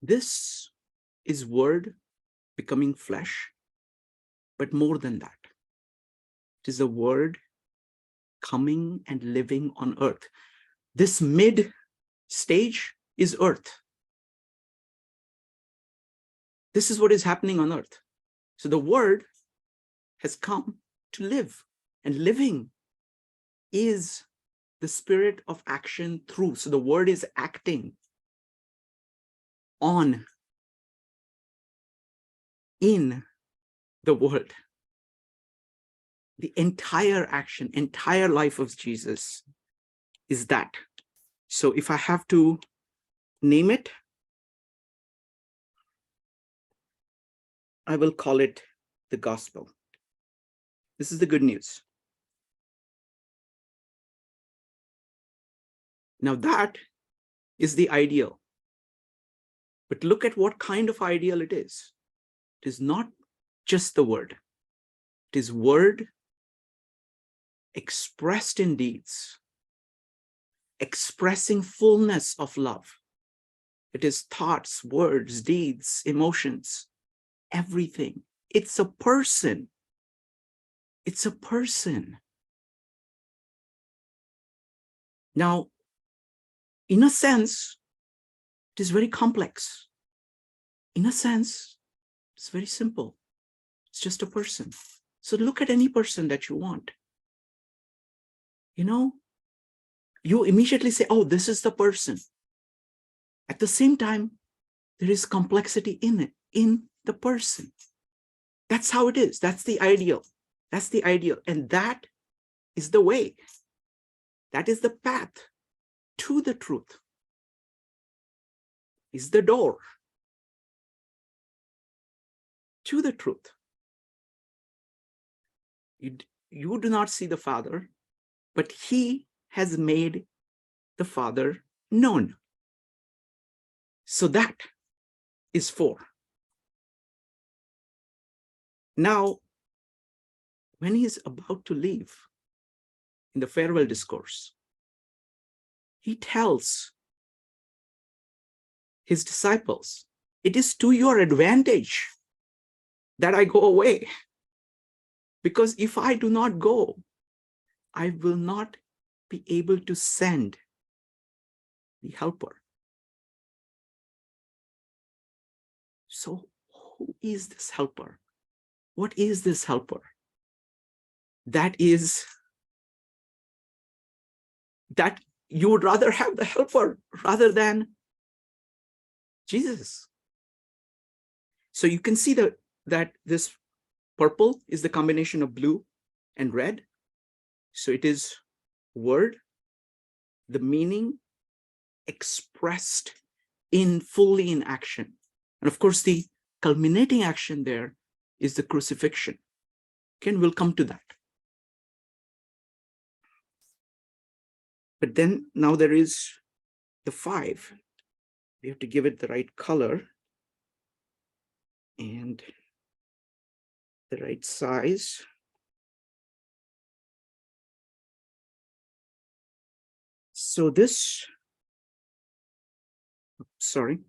This is Word becoming flesh, but more than that. It is the Word coming and living on earth. This mid stage is earth. This is what is happening on earth. So the Word has come to live, and living is the spirit of action through. So the Word is acting on, in the world. The entire action, entire life of Jesus is that. So if I have to name it, I will call it the gospel. This is the good news. Now that is the ideal. But look at what kind of ideal it is. It is not just the Word. It is Word expressed in deeds, expressing fullness of love. It is thoughts, words, deeds, emotions, everything. It's a person. It's a person. Now, in a sense, it is very complex. In a sense, it's very simple. It's just a person. So look at any person that you want. You know, you immediately say, oh, this is the person. At the same time, there is complexity in it, in the person. That's how it is. That's the ideal. That's the ideal. And that is the way. That is the path to the truth. Is the door to the truth. You do not see the Father, but He has made the Father known. So that is 4. Now, when He is about to leave in the farewell discourse, He tells His disciples, it is to your advantage that I go away. Because if I do not go, I will not be able to send the helper. So who is this helper? What is this helper? That you would rather have the helper rather than Jesus. So you can see that this purple is the combination of blue and red. So it is Word, the meaning expressed fully in action. And of course, the culminating action there is the crucifixion. Okay, we'll come to that. But then now there is the 5. We have to give it the right color and the right size. So this, sorry.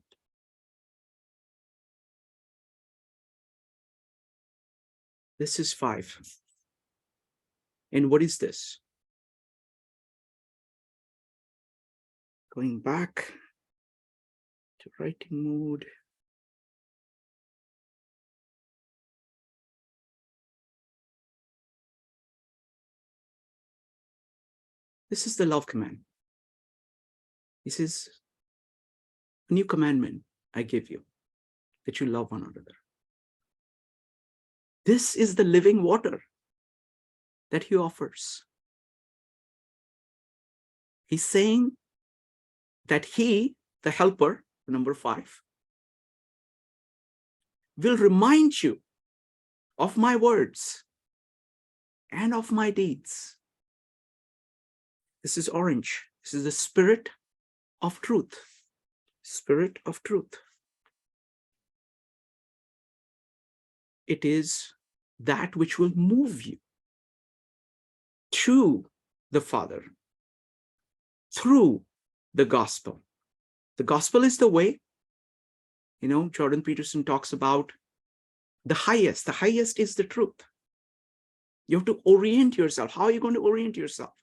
This is 5. And what is this? Going back to writing mode. This is the love command. This is a new commandment I give you, that you love one another. This is the living water that He offers. He's saying that He, the helper, number 5, will remind you of my words and of my deeds. This is orange. This is the Spirit of truth. Spirit of truth. It is that which will move you to the Father through the gospel. The gospel is the way. You know, Jordan Peterson talks about The highest is the truth. You have to orient yourself. How are you going to orient yourself?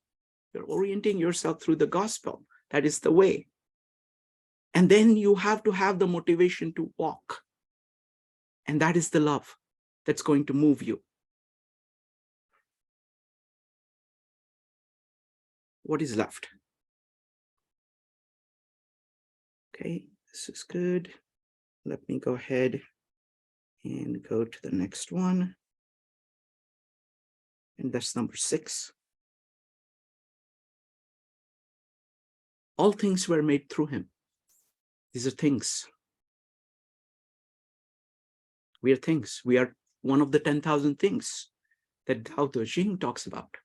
You're orienting yourself through the gospel. That is the way. And then you have to have the motivation to walk. And that is the love that's going to move you. What is left? Okay, this is good. Let me go ahead and go to the next one. And that's number 6. All things were made through him. These are things. We are things. We are one of the 10,000 things that Dao De Jing talks about.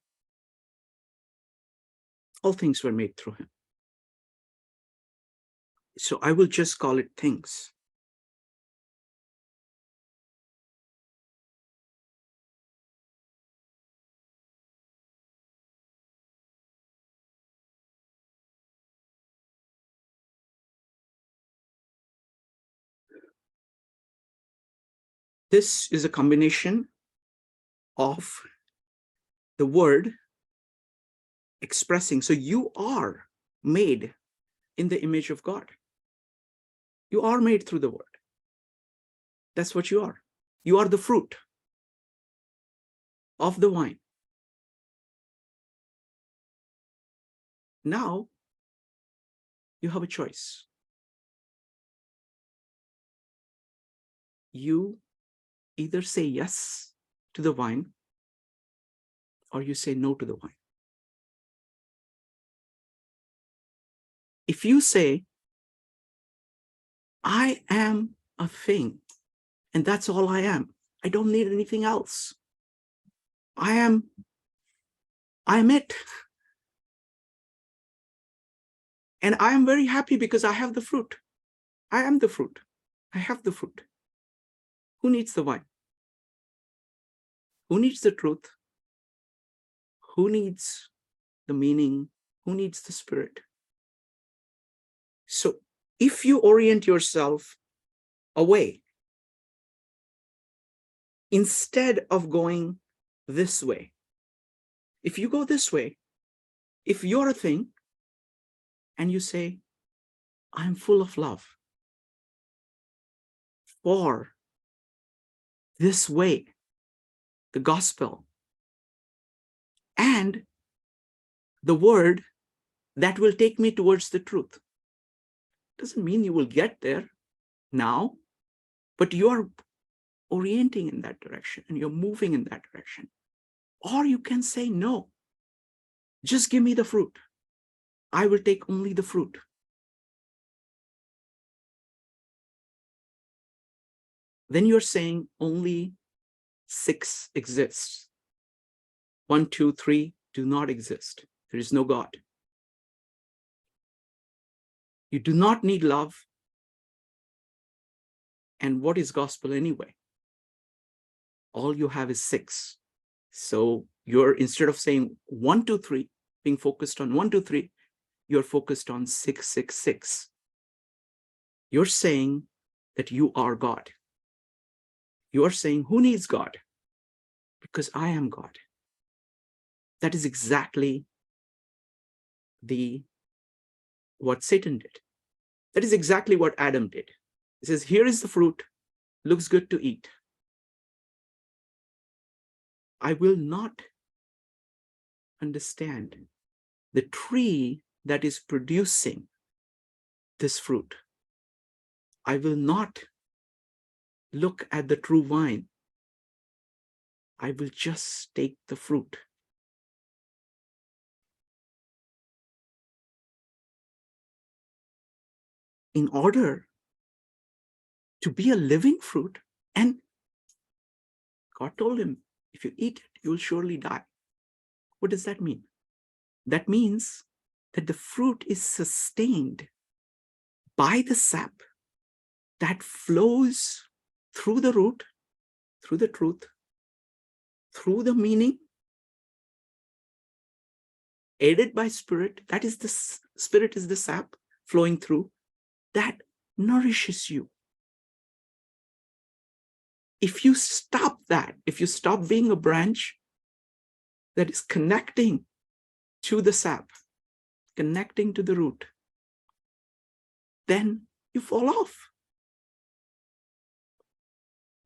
All things were made through him. So I will just call it things. This is a combination of the word expressing. So you are made in the image of God. You are made through the word. That's what you are. You are the fruit of the vine. Now you have a choice. You either say yes to the vine or you say no to the vine. If you say, I am a thing, and that's all I am, I don't need anything else. I am it. And I am very happy because I have the fruit. I am the fruit. I have the fruit. Who needs the vine? Who needs the truth? Who needs the meaning? Who needs the spirit? So if you orient yourself away, instead of going this way, if you go this way, if you're a thing and you say, I'm full of love for this way, the gospel, and the word that will take me towards the truth. Doesn't mean you will get there now, but you are orienting in that direction and you're moving in that direction. Or you can say, no, just give me the fruit. I will take only the fruit. Then you're saying only 6 exists. 1, 2, 3 do not exist. There is no God. You do not need love. And what is gospel anyway? All you have is 6. So you're, instead of saying 1, 2, 3, being focused on 1, 2, 3, you're focused on 6, 6, 6. You're saying that you are God. You are saying, who needs God? Because I am God. That is exactly what Satan did. That is exactly what Adam did. He says, here is the fruit, looks good to eat. I will not understand the tree that is producing this fruit. I will not look at the true vine. I will just take the fruit. In order to be a living fruit, and God told him, if you eat it, you will surely die. What does that mean? That means that the fruit is sustained by the sap that flows through the root, through the truth, through the meaning, aided by spirit. That is the spirit, is the sap flowing through that nourishes you. if you stop that, if you stop being a branch that is connecting to the sap, connecting to the root, then you fall off.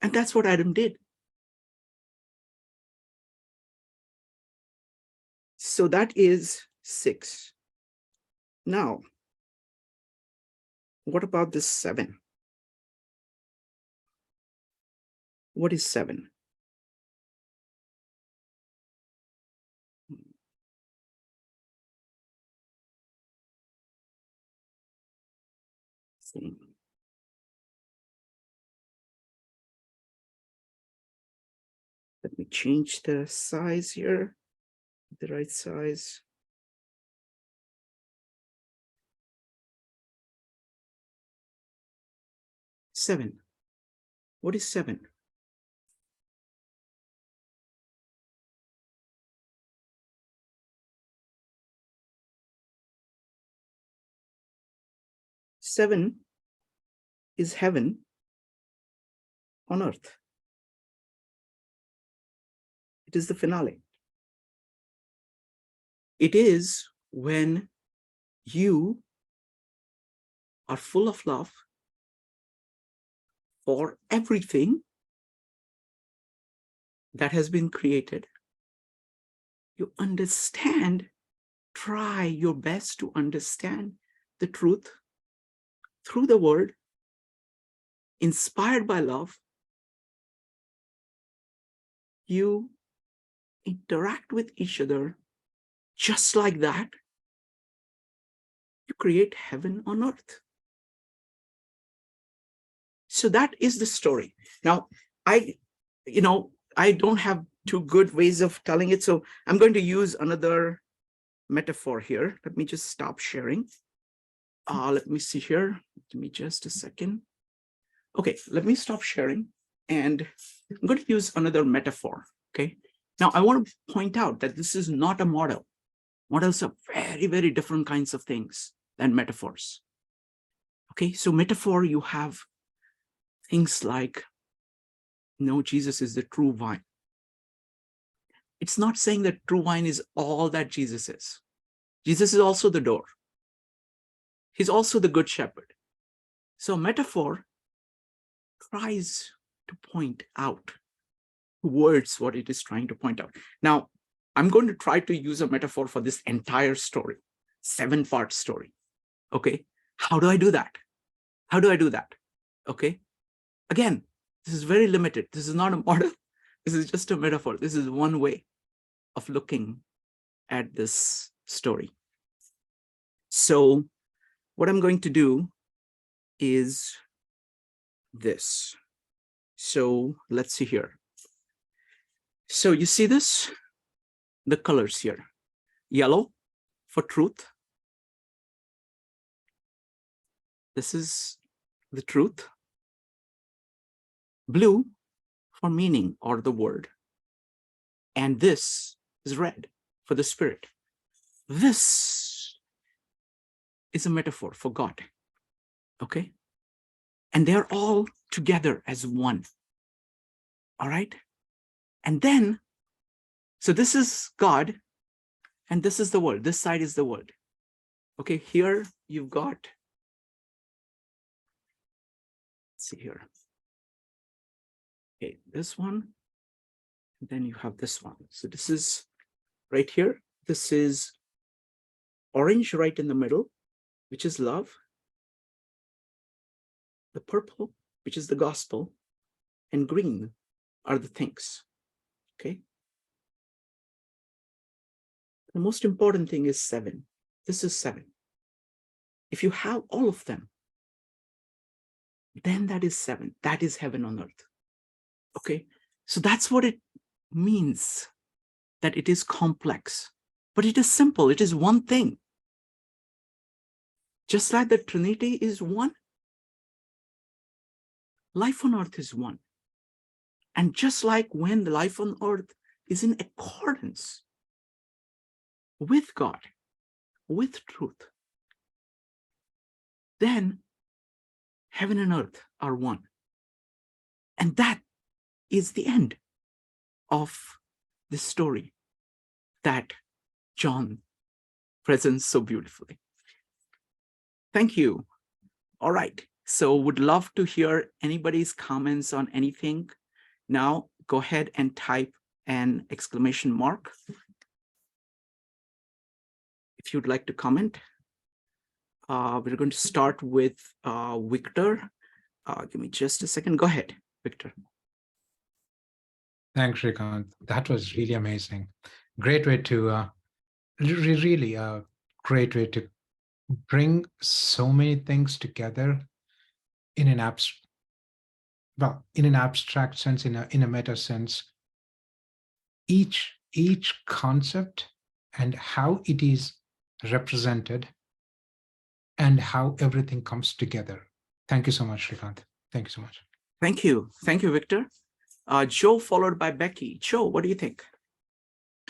And that's what Adam did. So that is 6. Now, what about this 7? What is 7? Let me change the size here, the right size. Seven. What is 7? Seven is heaven on earth. It is the finale. It is when you are full of love for everything that has been created. You understand, try your best to understand the truth through the word, inspired by love. You interact with each other just like that. You create heaven on earth. So that is the story. Now, I don't have two good ways of telling it, so I'm going to use another metaphor here. Let me just stop sharing. Let me see here. Give me just a second. Okay, let me stop sharing, and I'm going to use another metaphor, okay? Now, I want to point out that this is not a model. Models are very, very different kinds of things than metaphors. Okay, so metaphor, you have things like, no, Jesus is the true vine. It's not saying that true vine is all that Jesus is. Jesus is also the door. He's also the good shepherd. So metaphor tries to point out towards what it is trying to point out. Now, I'm going to try to use a metaphor for this entire story, 7-part story. Okay, how do I do that? How do I do that? Okay, again, this is very limited. This is not a model. This is just a metaphor. This is one way of looking at this story. So what I'm going to do is this. So let's see here. So you see this? The colors here. Yellow for truth. This is the truth. Blue for meaning or the word. And this is red for the spirit. This is a metaphor for God. Okay? And they're all together as one. All right? And then, so this is God, and this is the world. This side is the world. Okay, here you've got, let's see here. Okay, this one, and then you have this one. So this is right here. This is orange right in the middle, which is love. The purple, which is the gospel, and green are the things. Okay. The most important thing is 7. This is 7. If you have all of them, then that is 7. That is heaven on earth. Okay. So that's what it means, that it is complex, but it is simple. It is one thing. Just like the Trinity is one, life on earth is one. And just like when the life on earth is in accordance with God, with truth, then heaven and earth are one. And that is the end of this story that John presents so beautifully. Thank you. All right. So would love to hear anybody's comments on anything. Now go ahead and type an exclamation mark if you'd like to comment. We're going to start with Victor. Give me just a second. Go ahead, Victor. Thanks, Shrikant. That was really amazing. Great way to, really a great way to bring so many things together in an abstract sense, in a meta sense. Each concept and how it is represented and how everything comes together. Thank you so much, Shrikant. Thank you so much. Thank you. Thank you, Victor. Joe, followed by Becky. Joe, what do you think?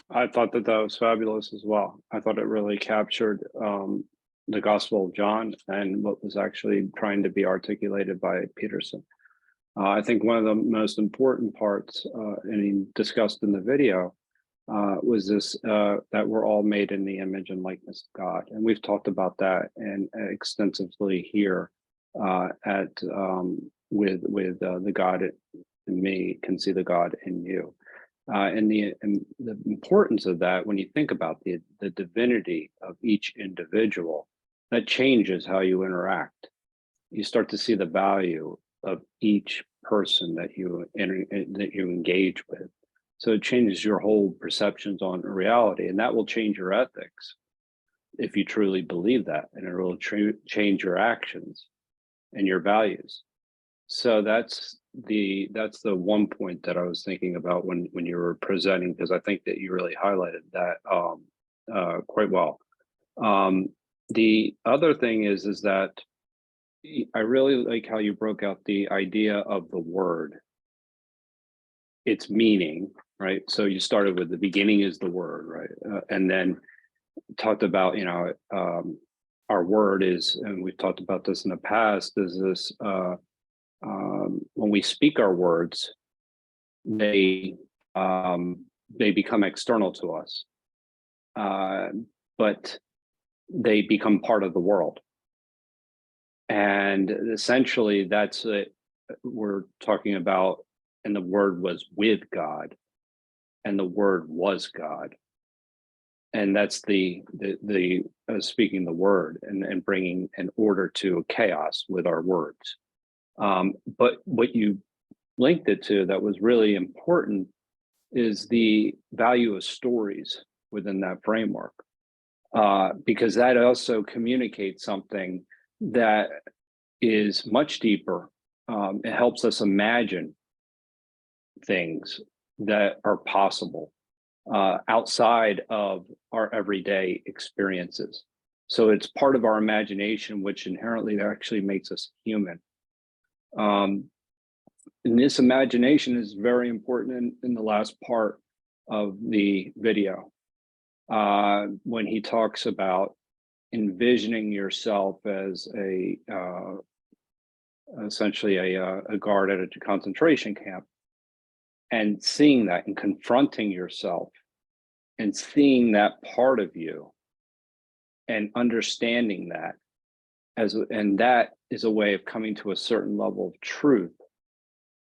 I thought that was fabulous as well. I thought it really captured the Gospel of John and what was actually trying to be articulated by Peterson. I think one of the most important parts, and he discussed in the video, was this, that we're all made in the image and likeness of God. And we've talked about that and extensively here with the God in me can see the God in you. And the importance of that, when you think about the divinity of each individual, that changes how you interact. You start to see the value of each person that you engage with. So it changes your whole perceptions on reality, and that will change your ethics if you truly believe that, and it will change your actions and your values. So that's the one point that I was thinking about when you were presenting, because I think that you really highlighted that quite well. The other thing is that I really like how you broke out the idea of the word, its meaning, right? So you started with the beginning is the word, right? And then talked about, our word is, and we've talked about this in the past, is this, when we speak our words, they become external to us, but they become part of the world. And essentially that's it we're talking about. And the word was with God, and the word was God. And that's the speaking the word and bringing an order to chaos with our words. But what you linked it to that was really important is the value of stories within that framework, because that also communicates something that is much deeper. It helps us imagine things that are possible outside of our everyday experiences. So it's part of our imagination, which inherently actually makes us human. And this imagination is very important in the last part of the video, when he talks about envisioning yourself as essentially a guard at a concentration camp, and seeing that and confronting yourself and seeing that part of you and understanding that and that is a way of coming to a certain level of truth,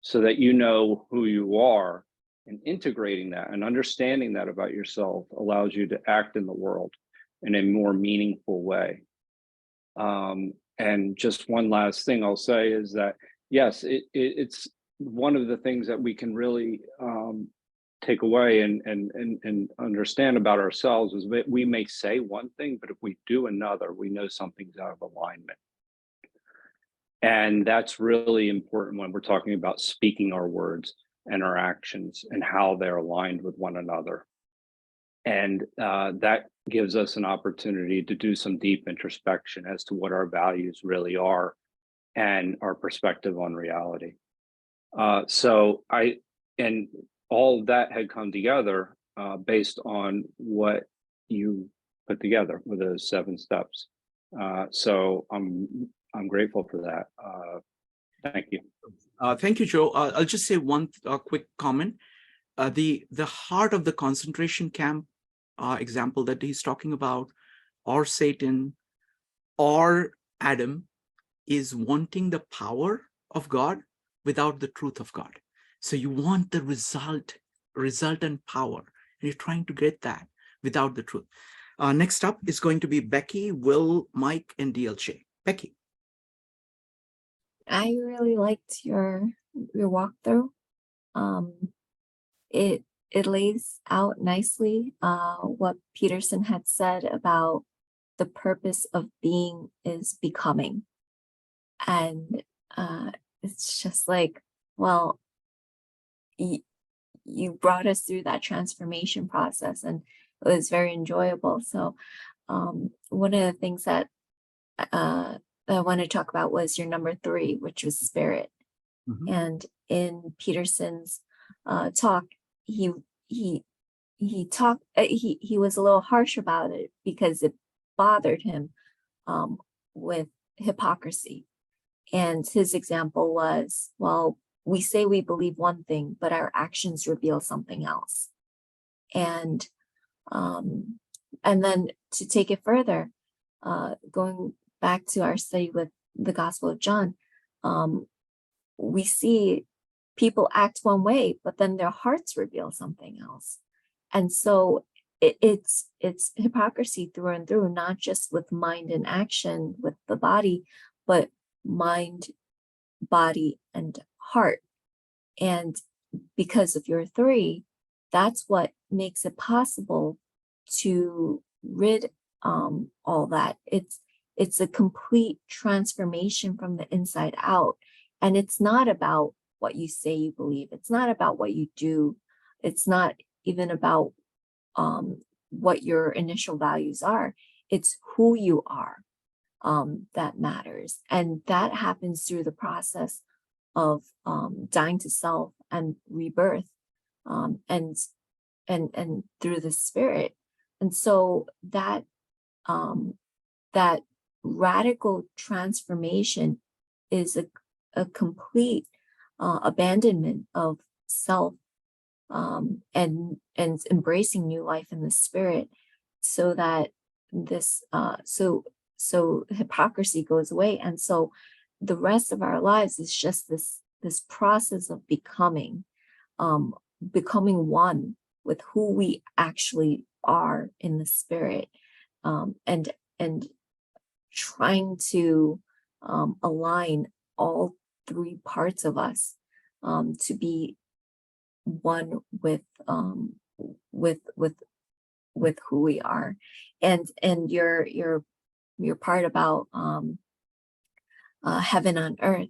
so that you know who you are, and integrating that and understanding that about yourself allows you to act in the world in a more meaningful way. And just one last thing I'll say is that, yes, it's one of the things that we can really take away and understand about ourselves is that we may say one thing, but if we do another, we know something's out of alignment. And that's really important when we're talking about speaking our words and our actions and how they're aligned with one another. And that gives us an opportunity to do some deep introspection as to what our values really are and our perspective on reality. And all of that had come together based on what you put together with those 7 steps. So I'm grateful for that. Thank you. Thank you, Joe. I'll just say one quick comment. The heart of the concentration camp example that he's talking about, or Satan, or Adam, is wanting the power of God without the truth of God. So you want the resultant power, and you're trying to get that without the truth. Next up is going to be Becky, Will, Mike, and DLJ. Becky. I really liked your walkthrough. It lays out nicely what Peterson had said about the purpose of being is becoming. And it's just like, well, you brought us through that transformation process, and it was very enjoyable. So one of the things that I want to talk about was your number 3, which was spirit. Mm-hmm. And in Peterson's talk, he was a little harsh about it because it bothered him with hypocrisy. And his example was, well, we say we believe one thing, but our actions reveal something else. And then to take it further, going back to our study with the Gospel of John, we see people act one way, but then their hearts reveal something else. And so it's hypocrisy through and through, not just with mind and action with the body, but mind, body, and heart. And because of your 3, that's what makes it possible to rid all that. It's a complete transformation from the inside out. And it's not about what you say you believe. It's not about what you do. It's not even about what your initial values are. It's who you are that matters. And that happens through the process of dying to self and rebirth, and through the spirit. And so that radical transformation is a complete abandonment of self, and embracing new life in the spirit, so that this so hypocrisy goes away. And so the rest of our lives is just this process of becoming one with who we actually are in the spirit, and trying to align all 3 parts of us to be one with who we are. And your part about heaven on earth,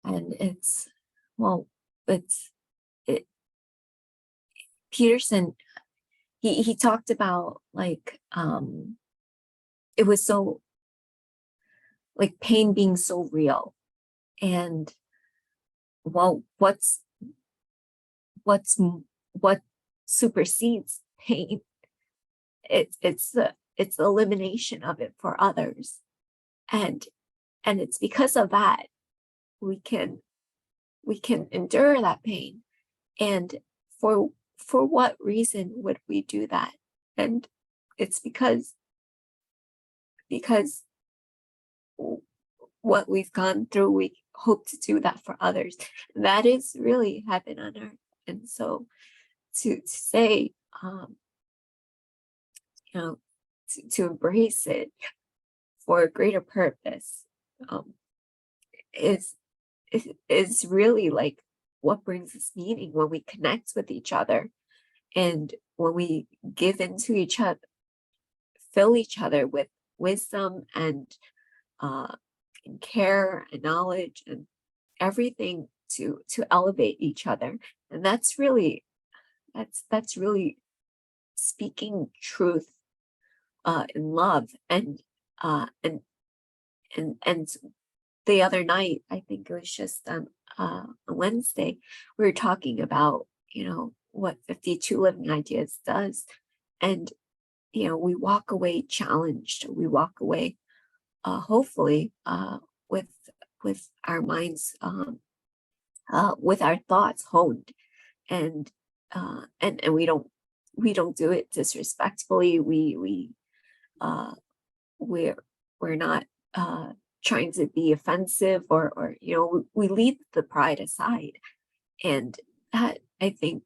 and Peterson, he talked about like it was so like pain being so real, and well, what supersedes pain? It's the elimination of it for others, and it's because of that we can endure that pain. And for what reason would we do that? And it's because what we've gone through, we hope to do that for others. That is really heaven on earth. And so to say, to embrace it for a greater purpose, is really like what brings us meaning when we connect with each other, and when we give into each other, fill each other with wisdom and care and knowledge and everything to elevate each other. And that's really speaking truth in love. And the other night, I think it was just on a Wednesday, we were talking about what 52 Living Ideas does. And we walk away challenged. We walk away hopefully with our minds with our thoughts honed, and we don't do it disrespectfully. We're not trying to be offensive, or we leave the pride aside, and that, I think,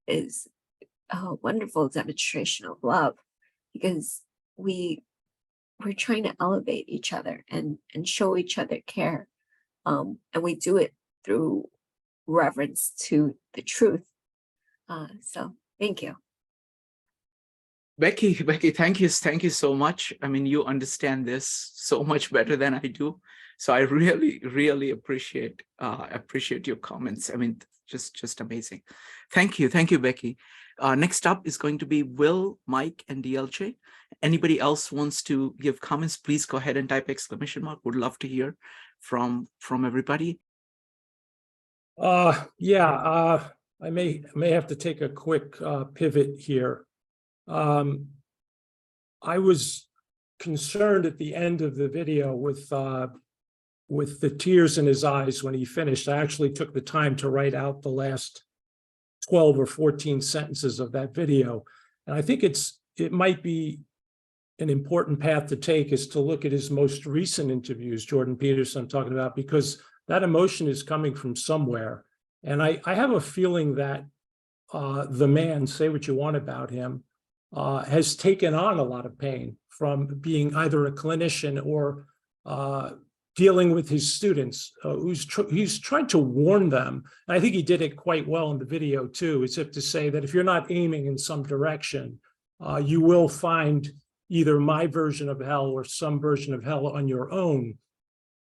is a wonderful demonstration of love, because we're trying to elevate each other and show each other care, and we do it through reverence to the truth. So thank you. Becky, thank you so much. I mean, you understand this so much better than I do. So I really appreciate your comments. I mean, just amazing. Thank you, Becky. Next up is going to be Will, Mike, and DLJ. Anybody else wants to give comments, please go ahead and type exclamation mark. Would love to hear from everybody. I may have to take a quick pivot here. I was concerned at the end of the video with the tears in his eyes when he finished. I actually took the time to write out the last 12 or 14 sentences of that video. And I think it might be an important path to take is to look at his most recent interviews, Jordan Peterson I'm talking about, because that emotion is coming from somewhere. And I have a feeling that the man, say what you want about him, has taken on a lot of pain from being either a clinician or dealing with his students. He's trying to warn them. And I think he did it quite well in the video too, as if to say that if you're not aiming in some direction, you will find either my version of hell or some version of hell on your own.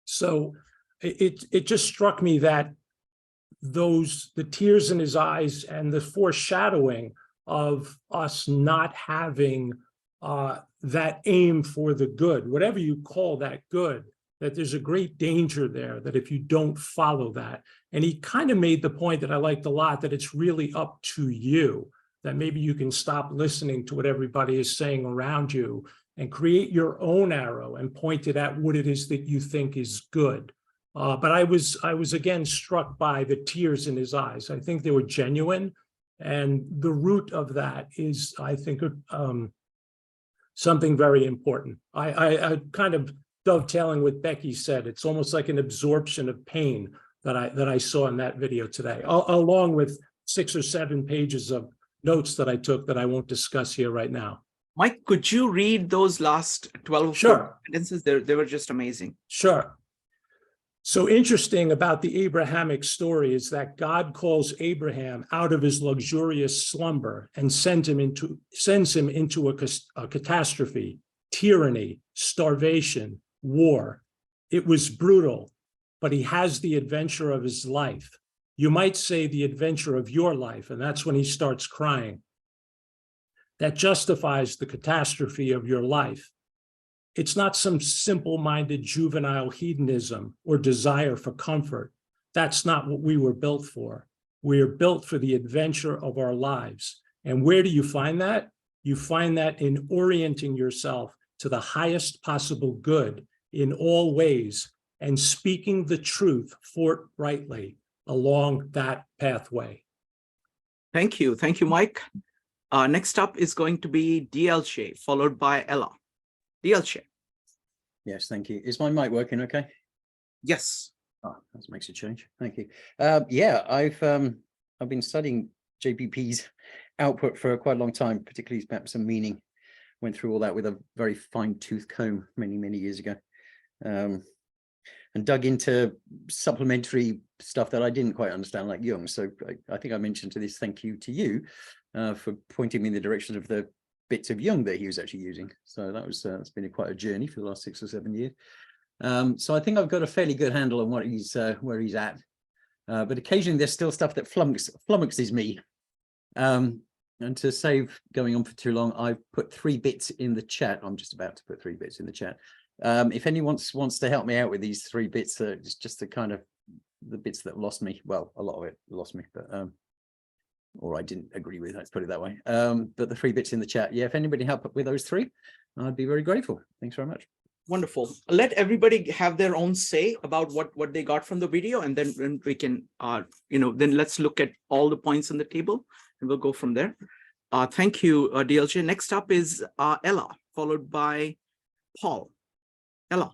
So it just struck me that the tears in his eyes and the foreshadowing of us not having that aim for the good, whatever you call that good, that there's a great danger there, that if you don't follow that. And he kind of made the point that I liked a lot, that it's really up to you, that maybe you can stop listening to what everybody is saying around you and create your own arrow and point it at what it is that you think is good. But I was again struck by the tears in his eyes. I think they were genuine. And the root of that is, I think, something very important. I kind of dovetailing what Becky said, it's almost like an absorption of pain that I saw in that video today, along with 6 or 7 pages of notes that I took that I won't discuss here right now. Mike, could you read those last 12 sentences? They were just amazing. Sure. So interesting about the Abrahamic story is that God calls Abraham out of his luxurious slumber and sends him into a catastrophe, tyranny, starvation, war. It was brutal, but he has the adventure of his life. You might say the adventure of your life, and that's when he starts crying. That justifies the catastrophe of your life. It's not some simple-minded juvenile hedonism or desire for comfort. That's not what we were built for. We are built for the adventure of our lives. And where do you find that? You find that in orienting yourself to the highest possible good in all ways and speaking the truth forthrightly along that pathway. Thank you, Mike. Next up is going to be DLJ, followed by Ella. DLJ. Yes, thank you. Is my mic working okay? Yes. Oh, that makes a change. Thank you. Yeah, I've been studying JPP's output for quite a long time, particularly his Maps and Meaning. Went through all that with a very fine-tooth comb many years ago. And dug into supplementary stuff that I didn't quite understand, like Jung. So I think I mentioned to this, thank you to you for pointing me in the direction of the bits of Jung that he was actually using. So that's been quite a journey for the last 6 or 7 years. So I think I've got a fairly good handle on what he's where he's at. But occasionally there's still stuff that flummoxes me. And to save going on for too long, I've put 3 bits in the chat. I'm just about to put 3 bits in the chat. If anyone wants to help me out with these 3 bits, it's just the kind of the bits that lost me. Well, a lot of it lost me, but or I didn't agree with, let's put it that way. But the 3 bits in the chat, yeah, if anybody help with those 3, I'd be very grateful. Thanks very much. Wonderful. Let everybody have their own say about what they got from the video, and then we can, then let's look at all the points on the table, and we'll go from there. Thank you, DLJ. Next up is Ella, followed by Paul. Ella.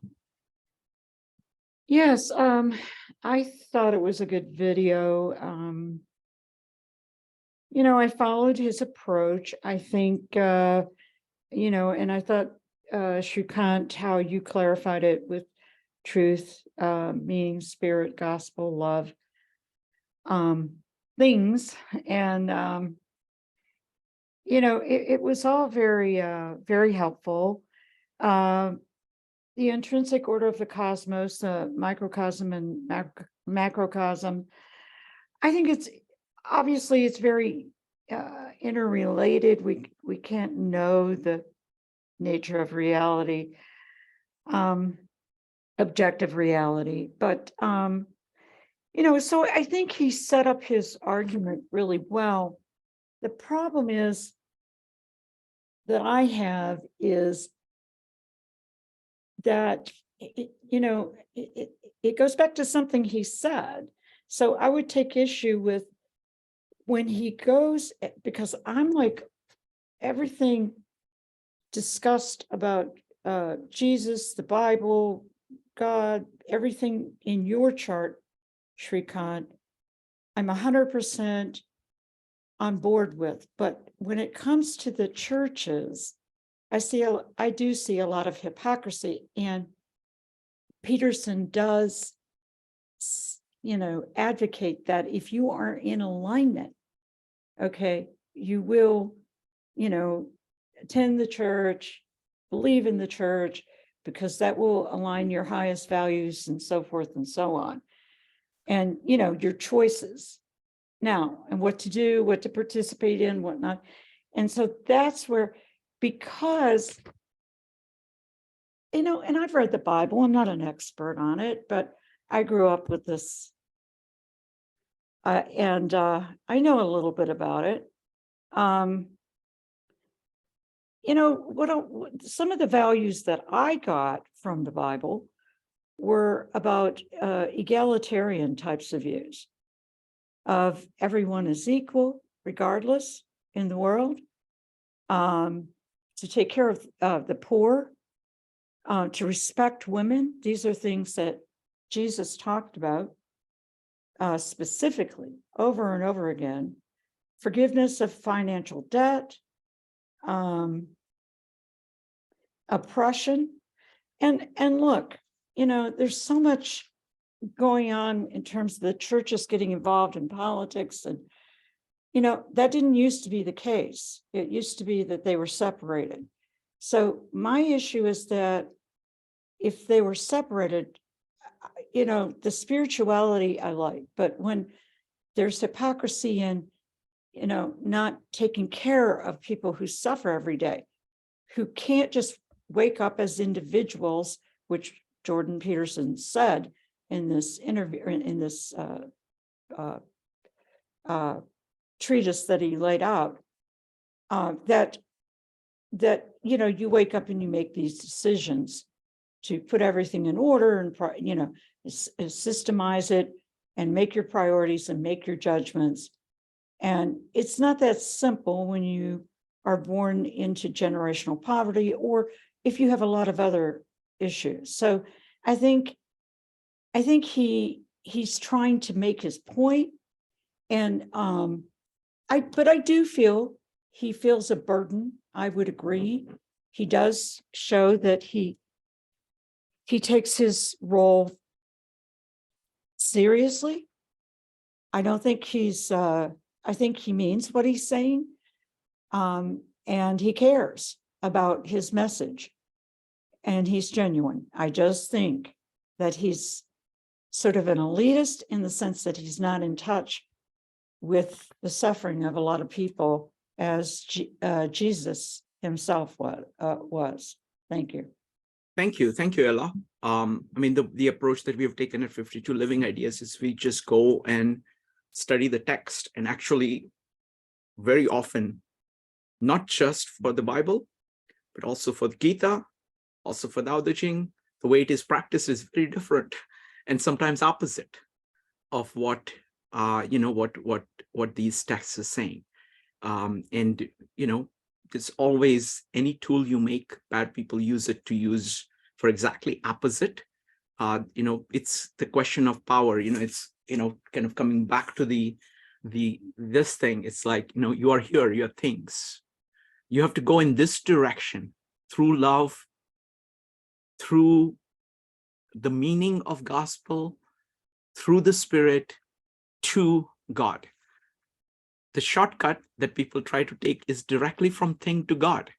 Yes, I thought it was a good video. I followed his approach. I think, and I thought, Shrikant, how you clarified it with truth, meaning spirit, gospel, love, things. And, it was all very, very helpful. The intrinsic order of the cosmos, microcosm and macrocosm, I think it's very interrelated. We can't know the nature of reality, objective reality, but so I think he set up his argument really well. The problem is that I have is that it goes back to something he said. So I would take issue with when he goes, because I'm like, everything discussed about Jesus, the Bible, God, everything in your chart, Shrikant, I'm 100% on board with. But when it comes to the churches, I do see a lot of hypocrisy, and Peterson does, advocate that if you are in alignment, okay, you will, attend the church, believe in the church, because that will align your highest values and so forth and so on. And, your choices now, and what to do, what to participate in, whatnot. And so that's where, because, and I've read the Bible, I'm not an expert on it, but I grew up with this, and I know a little bit about it. Some of the values that I got from the Bible were about egalitarian types of views of everyone is equal, regardless in the world, to take care of the poor, to respect women. These are things that Jesus talked about specifically over and over again. Forgiveness of financial debt, oppression, and look, there's so much going on in terms of the churches getting involved in politics, and that didn't used to be the case. It used to be that they were separated. So my issue is that if they were separated, the spirituality I like, but when there's hypocrisy in, not taking care of people who suffer every day, who can't just wake up as individuals, which Jordan Peterson said in this interview, in this treatise that he laid out, that you wake up and you make these decisions to put everything in order and systemize it and make your priorities and make your judgments. And it's not that simple when you are born into generational poverty, or if you have a lot of other issues. So I think he's trying to make his point, and but I do feel he feels a burden. I would agree. He does show that he takes his role seriously. I don't think I think he means what he's saying. And he cares about his message, and he's genuine. I just think that he's sort of an elitist in the sense that he's not in touch with the suffering of a lot of people as Jesus himself was. Thank you. Thank you, Ella. The approach that we have taken at 52 Living Ideas is we just go and study the text, and actually very often, not just for the Bible, but also for the Gita, Also for Tao Te Ching, the way it is practiced is very different and sometimes opposite of what what these texts are saying. And there's always any tool you make, bad people use it to use for exactly opposite. It's the question of power. It's kind of coming back to this thing. It's like, you are here, you are things. You have to go in this direction through love, through the meaning of gospel, through the Spirit to God. The shortcut that people try to take is directly from thing to God.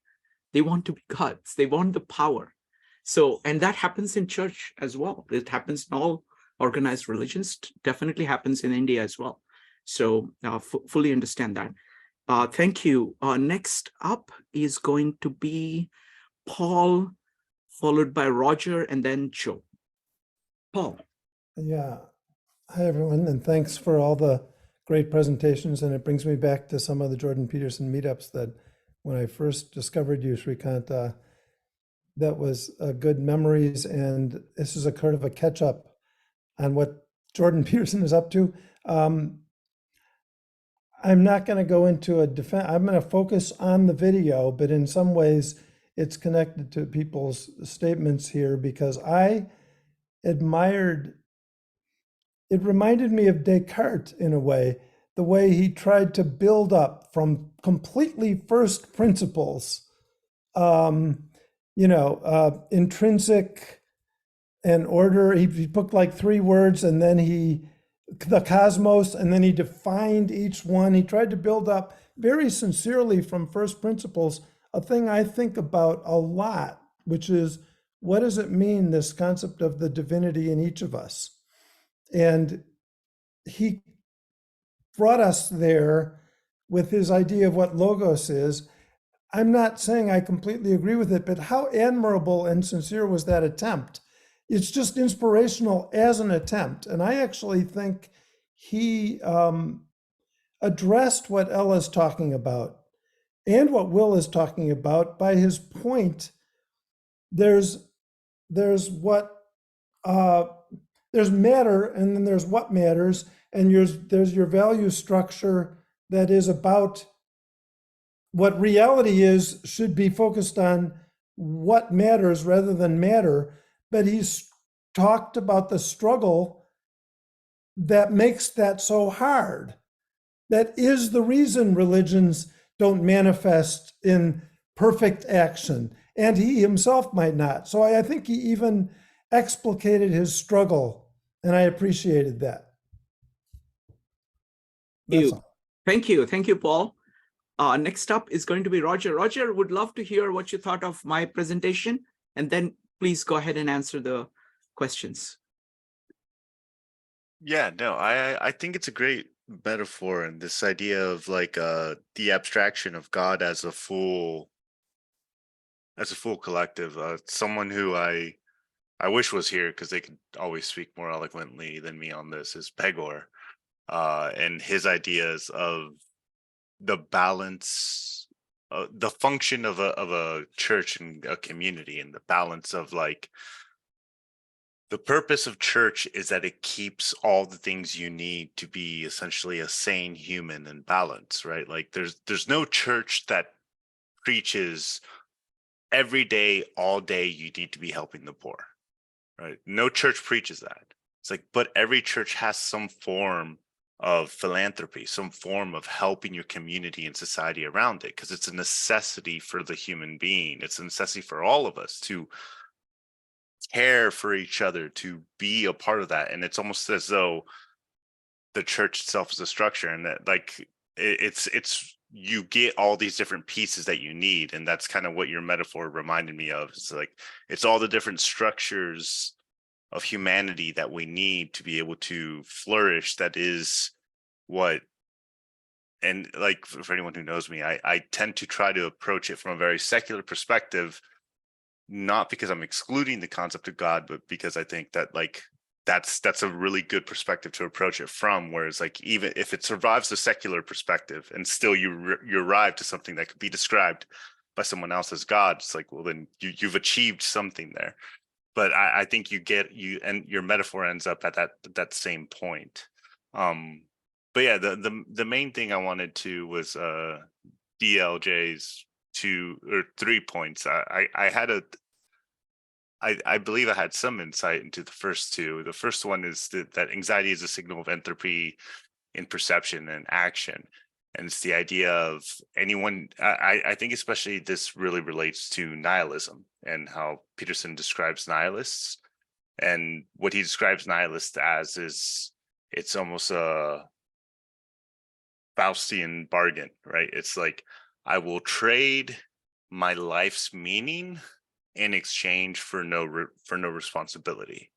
They want to be gods. They want the power. So, and that happens in church as well. It happens in all organized religions, definitely happens in India as well. So fully understand that. Thank you. Next up is going to be Paul, followed by Roger, and then Joe. Paul. Yeah. Hi, everyone, and thanks for all the great presentations. And it brings me back to some of the Jordan Peterson meetups that when I first discovered you, Srikant, that was good memories. And this is a kind of a catch up on what Jordan Peterson is up to. I'm not going to go into a defense. I'm going to focus on the video, but in some ways it's connected to people's statements here because I admired. It reminded me of Descartes in a way, the way he tried to build up from completely first principles, intrinsic and order. He took like 3 words and then the cosmos, and then he defined each one. He tried to build up very sincerely from first principles, a thing I think about a lot, which is what does it mean, this concept of the divinity in each of us? And he brought us there with his idea of what logos is. I'm not saying I completely agree with it, but how admirable and sincere was that attempt? It's just inspirational as an attempt. And I actually think he addressed what Ella's talking about and what Will is talking about by his point. There's matter, and then there's what matters, and there's your value structure that is about what reality is, should be focused on what matters rather than matter. But he's talked about the struggle that makes that so hard. That is the reason religions don't manifest in perfect action, and he himself might not. So I think he even explicated his struggle, and I appreciated that. That's all. Thank you, Paul. Next up is going to be Roger. Roger, would love to hear what you thought of my presentation, and then please go ahead and answer the questions. Yeah, no, I think it's a great metaphor, and this idea of like the abstraction of God as a full collective. Someone who I wish was here because they could always speak more eloquently than me on this is Pegor, and his ideas of the balance, the function of a church and a community, and the balance of like the purpose of church is that it keeps all the things you need to be essentially a sane human and balance, right? Like there's no church that preaches every day, all day, you need to be helping the poor, right? No church preaches that. It's like, but every church has some form of philanthropy, some form of helping your community and society around it, because it's a necessity for the human being. It's a necessity for all of us to care for each other, to be a part of that. And it's almost as though the church itself is a structure, and that like it's you get all these different pieces that you need. And that's kind of what your metaphor reminded me of. It's like it's all the different structures of humanity that we need to be able to flourish. That is what, and like for anyone who knows me, I tend to try to approach it from a very secular perspective, not because I'm excluding the concept of God, but because I think that like that's a really good perspective to approach it from. Whereas like even if it survives the secular perspective and still you arrive to something that could be described by someone else as God, it's like, well, then you've achieved something there. But I think and your metaphor ends up at that same point. But yeah, the main thing I wanted to was DLJ's 2 or 3 points. I believe I had some insight into the first two. The first one is that anxiety is a signal of entropy in perception and action. And it's the idea of anyone, I think especially this really relates to nihilism and how Peterson describes nihilists. And what he describes nihilists as is it's almost a Faustian bargain, right? It's like, I will trade my life's meaning in exchange for no responsibility.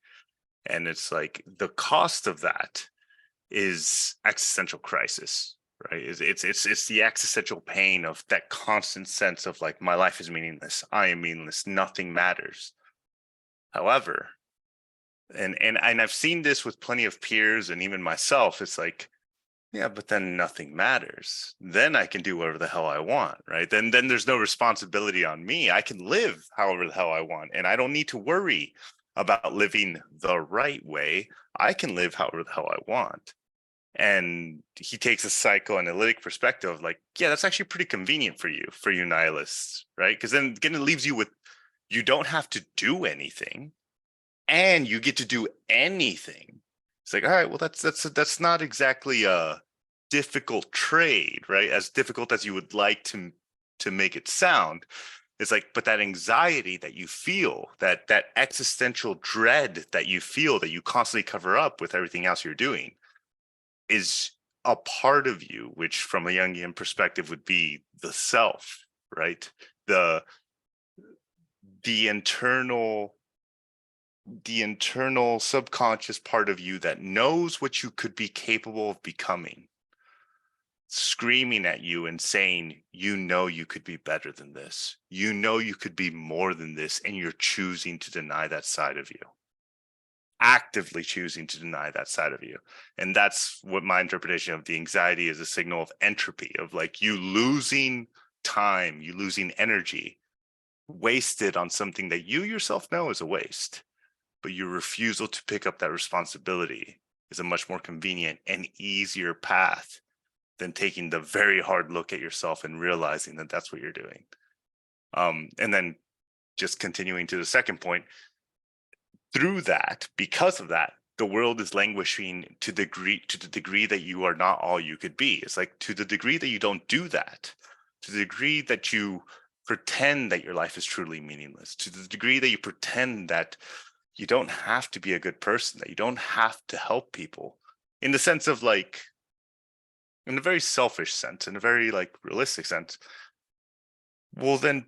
And it's like the cost of that is existential crisis, right? It's the existential pain of that constant sense of like, my life is meaningless, I am meaningless, nothing matters. However, and I've seen this with plenty of peers and even myself, it's like, yeah, but then nothing matters. Then I can do whatever the hell I want, right? Then there's no responsibility on me. I can live however the hell I want, and I don't need to worry about living the right way. I can live however the hell I want. And he takes a psychoanalytic perspective of like, yeah, that's actually pretty convenient for you nihilists, right? Because then again, it leaves you with, you don't have to do anything, and you get to do anything. It's like, all right, well, that's not exactly a difficult trade, right? As difficult as you would like to make it sound. It's like, but that anxiety that you feel, that existential dread that you feel, that you constantly cover up with everything else you're doing, is a part of you, which from a Jungian perspective would be the self, right? The internal subconscious part of you that knows what you could be capable of becoming, screaming at you and saying, you could be better than this, you could be more than this, and you're choosing to deny that side of you, actively choosing to deny that side of you. And that's what my interpretation of the anxiety is, a signal of entropy, of like you losing time, you losing energy wasted on something that you yourself know is a waste. But your refusal to pick up that responsibility is a much more convenient and easier path than taking the very hard look at yourself and realizing that that's what you're doing. And then just continuing to the second point, through that, because of that, the world is languishing to the degree that you are not all you could be. It's like, to the degree that you don't do that, to the degree that you pretend that your life is truly meaningless, to the degree that you pretend that you don't have to be a good person, that you don't have to help people, in the sense of like, in a very selfish sense, in a very like realistic sense, well, then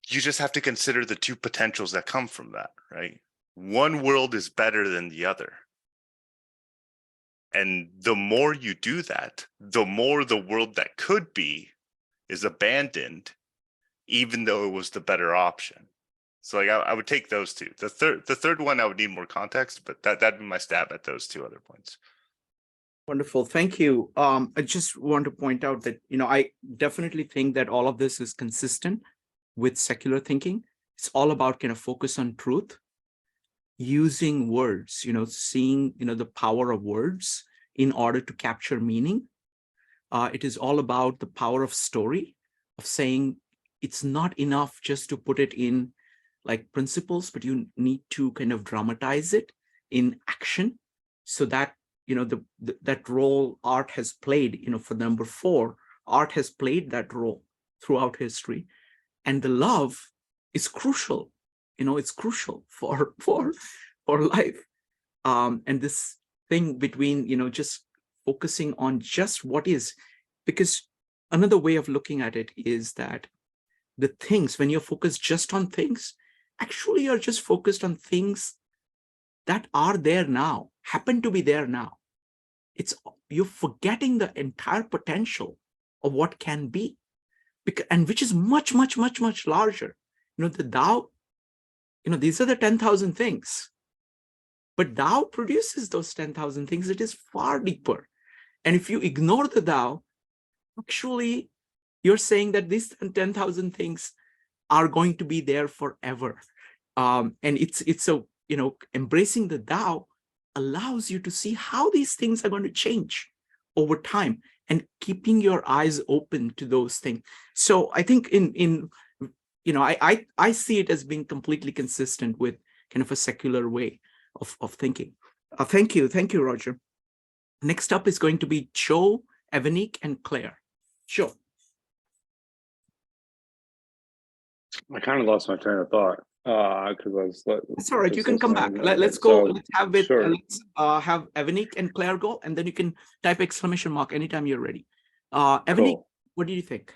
you just have to consider the two potentials that come from that, right? One world is better than the other. And the more you do that, the more the world that could be is abandoned, even though it was the better option. So like I would take those two. The third one I would need more context, but that'd be my stab at those two other points. Wonderful. Thank you. I just want to point out that, I definitely think that all of this is consistent with secular thinking. It's all about kind of focus on truth, using words, seeing, the power of words in order to capture meaning. It is all about the power of story, of saying it's not enough just to put it in like principles, but you need to kind of dramatize it in action, so that, that role art has played, for number 4, art has played that role throughout history. And the love is crucial, it's crucial for life. And this thing between, just focusing on just what is, because another way of looking at it is that the things, when you're focused just on things, actually you're just focused on things that are there now, happen to be there now. You're forgetting the entire potential of what can be, and which is much, much, much, much larger. The Tao, these are the 10,000 things, but Tao produces those 10,000 things. It is far deeper. And if you ignore the Tao, actually you're saying that these 10,000 things are going to be there forever. And it's so, embracing the Tao allows you to see how these things are going to change over time and keeping your eyes open to those things. So I think I see it as being completely consistent with kind of a secular way of thinking. Thank you, Roger. Next up is going to be Joe, Evanique, and Claire. Joe. I kind of lost my train of thought because I was. That's all right. You can come back. Let's go. Let's have it. Let's have Evanique and Claire go, and then you can type exclamation mark anytime you're ready. Evanique, what do you think?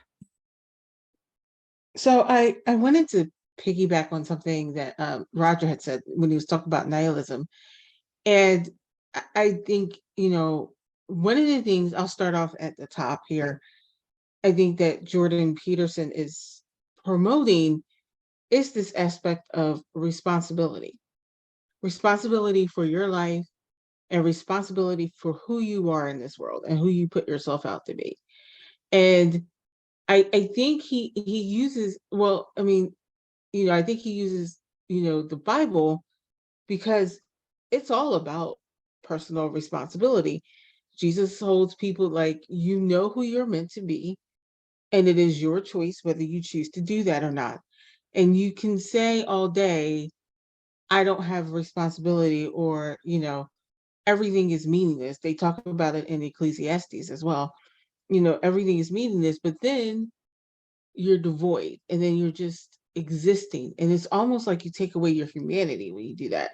So I wanted to piggyback on something that Roger had said when he was talking about nihilism. And I think, one of the things, I'll start off at the top here. I think that Jordan Peterson is promoting is this aspect of responsibility for your life and responsibility for who you are in this world and who you put yourself out to be. And I think he uses, I think he uses, the Bible because it's all about personal responsibility. Jesus holds people like, who you're meant to be, and it is your choice whether you choose to do that or not. And you can say all day, I don't have responsibility, or, everything is meaningless. They talk about it in Ecclesiastes as well. Everything is meaningless, but then you're devoid and then you're just existing. And it's almost like you take away your humanity when you do that.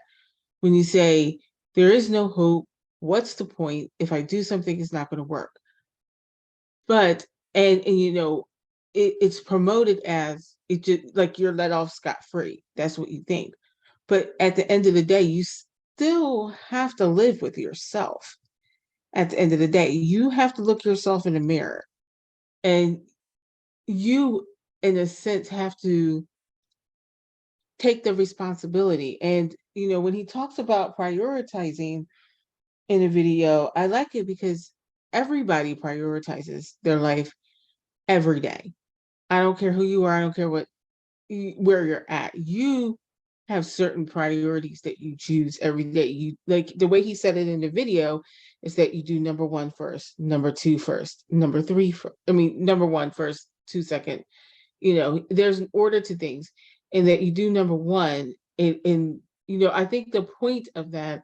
When you say, there is no hope, what's the point? If I do something, it's not going to work. But, and it's promoted as it just like you're let off scot-free. That's what you think. But at the end of the day, you still have to live with yourself. At the end of the day, you have to look yourself in the mirror. And you, in a sense, have to take the responsibility. And, when he talks about prioritizing in a video, I like it because everybody prioritizes their life every day. I don't care who you are. I don't care where you're at. You have certain priorities that you choose every day. You, like the way he said it in the video, is that you do number one first, number two first, number three number one first, 2 second. There's an order to things, and that you do number one. And I think the point of that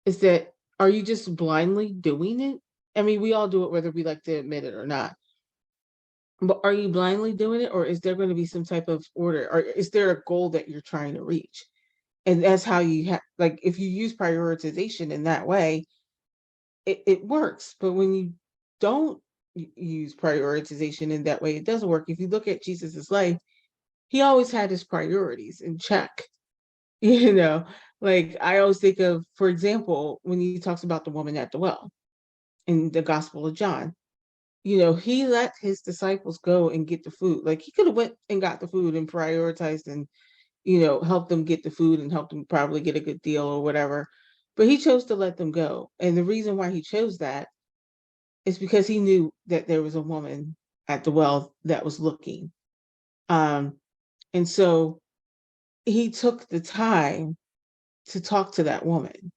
is that, are you just blindly doing it? I mean, we all do it whether we like to admit it or not. But are you blindly doing it, or is there going to be some type of order, or is there a goal that you're trying to reach? And that's how you have, like, if you use prioritization in that way, it works. But when you don't use prioritization in that way, it doesn't work. If you look at Jesus's life, he always had his priorities in check. Like I always think of, for example, when he talks about the woman at the well in the Gospel of John, he let his disciples go and get the food. Like he could have went and got the food and prioritized and, helped them get the food and helped them probably get a good deal or whatever. But he chose to let them go. And the reason why he chose that is because he knew that there was a woman at the well that was looking. And so he took the time to talk to that woman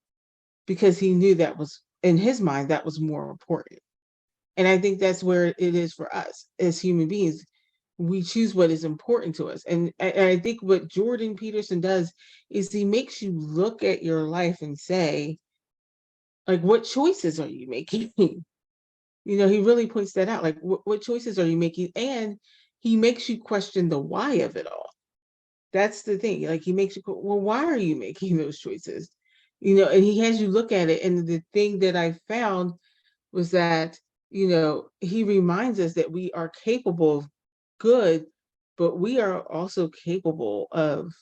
because he knew that was, in his mind, that was more important. And I think that's where it is for us as human beings. We choose what is important to us. And I think what Jordan Peterson does is he makes you look at your life and say, like, what choices are you making? He really points that out. Like, what choices are you making? And he makes you question the why of it all. That's the thing. Like, he makes you go, well, why are you making those choices? And he has you look at it. And the thing that I found was that, he reminds us that we are capable of good, but we are also capable of,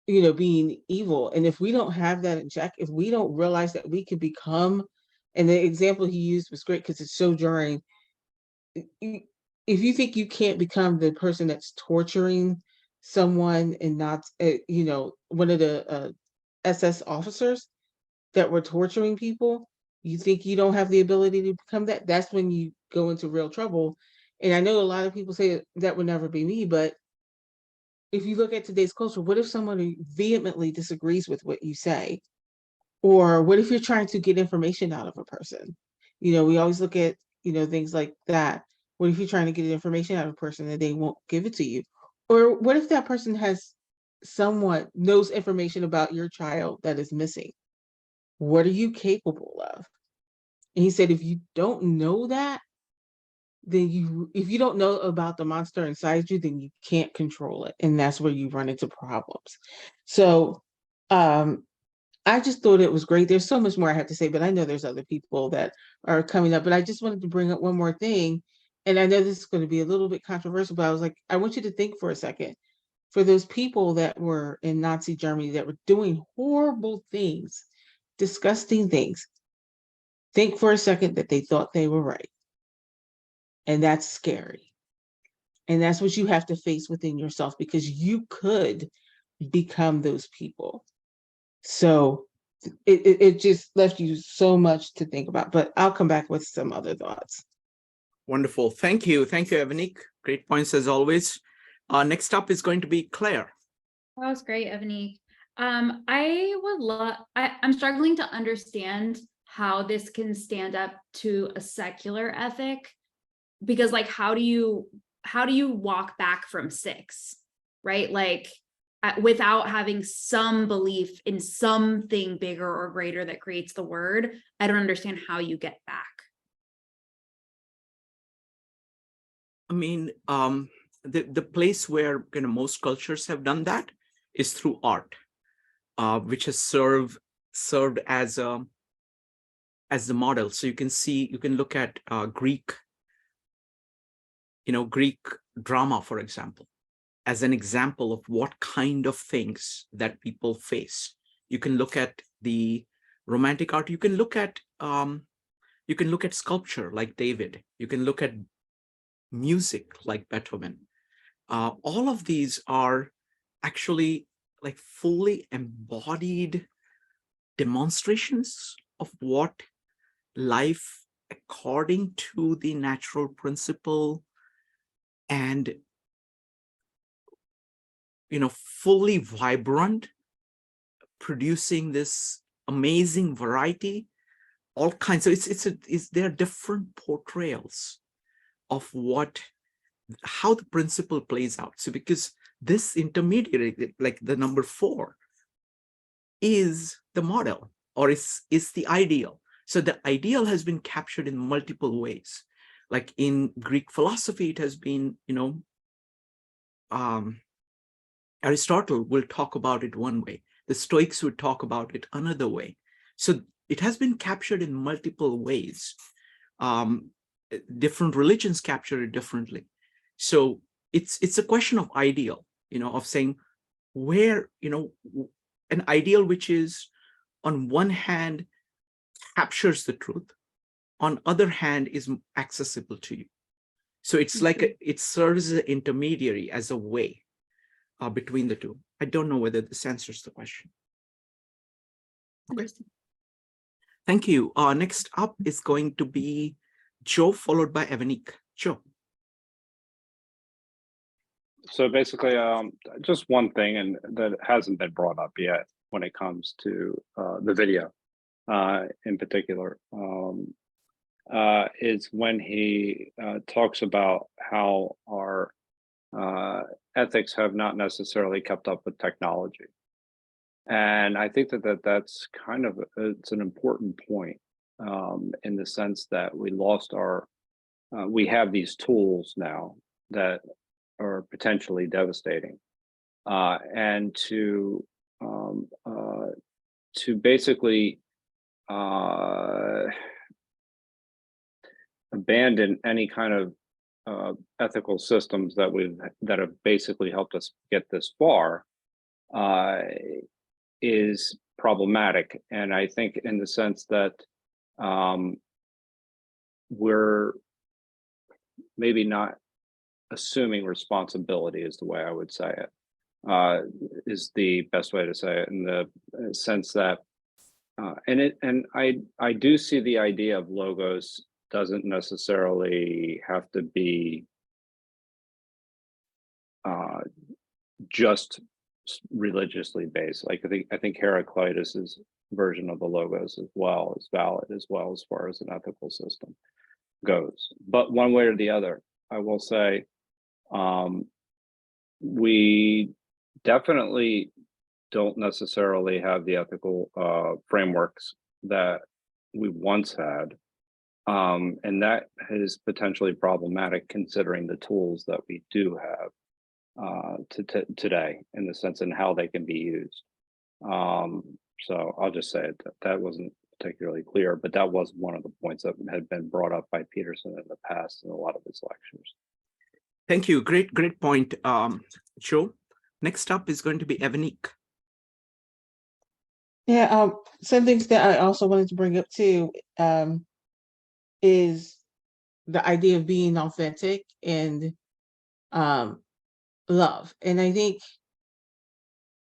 being evil. And if we don't have that in check, if we don't realize that we can become, and the example he used was great because it's so jarring. If you think you can't become the person that's torturing someone and not, one of the SS officers that were torturing people, you think you don't have the ability to become that, that's when you go into real trouble. And I know a lot of people say that would never be me, but if you look at today's culture, what if someone vehemently disagrees with what you say? Or what if you're trying to get information out of a person? You know, we always look at, you know, things like that. What if you're trying to get information out of a person and they won't give it to you? Or what if that person has somewhat knows information about your child that is missing? What are you capable of? And he said, if you don't know that, then if you don't know about the monster inside you, then you can't control it. And that's where you run into problems. So I just thought it was great. There's so much more I have to say, but I know there's other people that are coming up. But I just wanted to bring up one more thing. And I know this is going to be a little bit controversial, but I was like, I want you to think for a second. For those people that were in Nazi Germany that were doing horrible things, disgusting things, think for a second that they thought they were right. And that's scary. And that's what you have to face within yourself, because you could become those people. So it just left you so much to think about, but I'll come back with some other thoughts. Wonderful. Thank you. Thank you, Evanik. Great points as always. Next up is going to be Claire. That was great, Evanik. I would love, I'm struggling to understand how this can stand up to a secular ethic, because like, how do you walk back from 6, right? Like, without having some belief in something bigger or greater that creates the word, I don't understand how you get back. I mean, the place where most cultures have done that is through art, which has served as the model. So you can look at Greek drama, for example, as an example of what kind of things that people face. You can look at the romantic art. You can look at sculpture like David. You can look at music like Beethoven. All of these are actually like fully embodied demonstrations of what life according to the natural principle, and fully vibrant, producing this amazing variety, all kinds of, there are different portrayals of how the principle plays out. So because this intermediary, like the number 4, is the model, or is the ideal. So the ideal has been captured in multiple ways. Like in Greek philosophy, it has been, Aristotle will talk about it one way. The Stoics would talk about it another way. So it has been captured in multiple ways. Different religions capture it differently. So it's a question of ideal, of saying where, an ideal which is on one hand captures the truth, on other hand is accessible to you. So it's like it serves as an intermediary, as a way between the two. I don't know whether this answers the question. Okay. Thank you. Next up is going to be Joe, followed by Evanik. Joe. So basically, just one thing, and that hasn't been brought up yet when it comes to the video in particular, is when he talks about how our ethics have not necessarily kept up with technology. And I think that's kind of, it's an important point in the sense that we lost we have these tools now that are potentially devastating. And to basically abandon any kind of ethical systems that have basically helped us get this far is problematic. And I think in the sense that we're maybe not assuming responsibility, is the way I would say it, is the best way to say it, in the sense that and I do see the idea of logos doesn't necessarily have to be just religiously based. Like I think Heraclitus's version of the logos as well is valid as well as far as an ethical system goes. But one way or the other, I will say, we definitely don't necessarily have the ethical frameworks that we once had. And that is potentially problematic considering the tools that we do have today in the sense in how they can be used. So I'll just say that wasn't particularly clear, but that was one of the points that had been brought up by Peterson in the past in a lot of his lectures. Thank you. Great point, Joe. Next up is going to be Evanique. Yeah, some things that I also wanted to bring up too is the idea of being authentic and love. And I think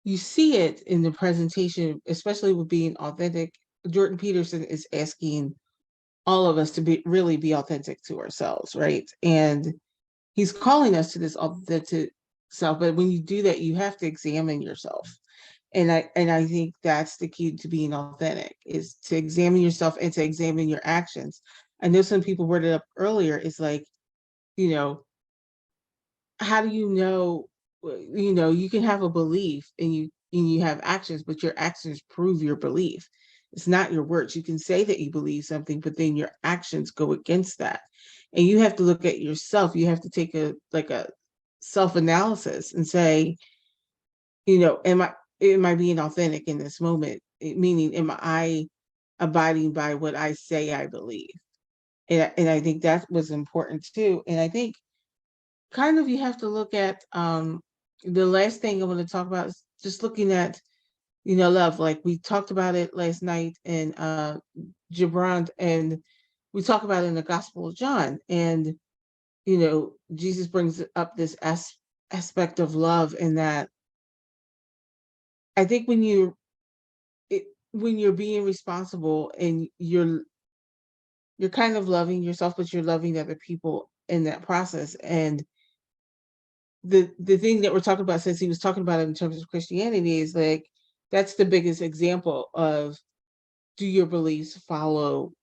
you see it in the presentation, especially with being authentic. Jordan Peterson is asking all of us to really be authentic to ourselves, right? And he's calling us to this authentic self. But when you do that, you have to examine yourself. And I think that's the key to being authentic, is to examine yourself and to examine your actions. I know some people brought it up earlier. It's like, you know, how do you know, you can have a belief and you have actions, but your actions prove your belief. It's not your words. You can say that you believe something, but then your actions go against that. And you have to look at yourself. You have to take a self-analysis and say, am I being authentic in this moment? Meaning, am I abiding by what I say I believe? And I think that was important too. And I think kind of you have to look at the last thing I want to talk about is just looking at, love. Like we talked about it last night in Gibran, and we talk about it in the Gospel of John. And, Jesus brings up this aspect of love, in that I think when you're being responsible and you're kind of loving yourself, but you're loving other people in that process. And the thing that we're talking about, since he was talking about it in terms of Christianity, is like, that's the biggest example of, do your beliefs follow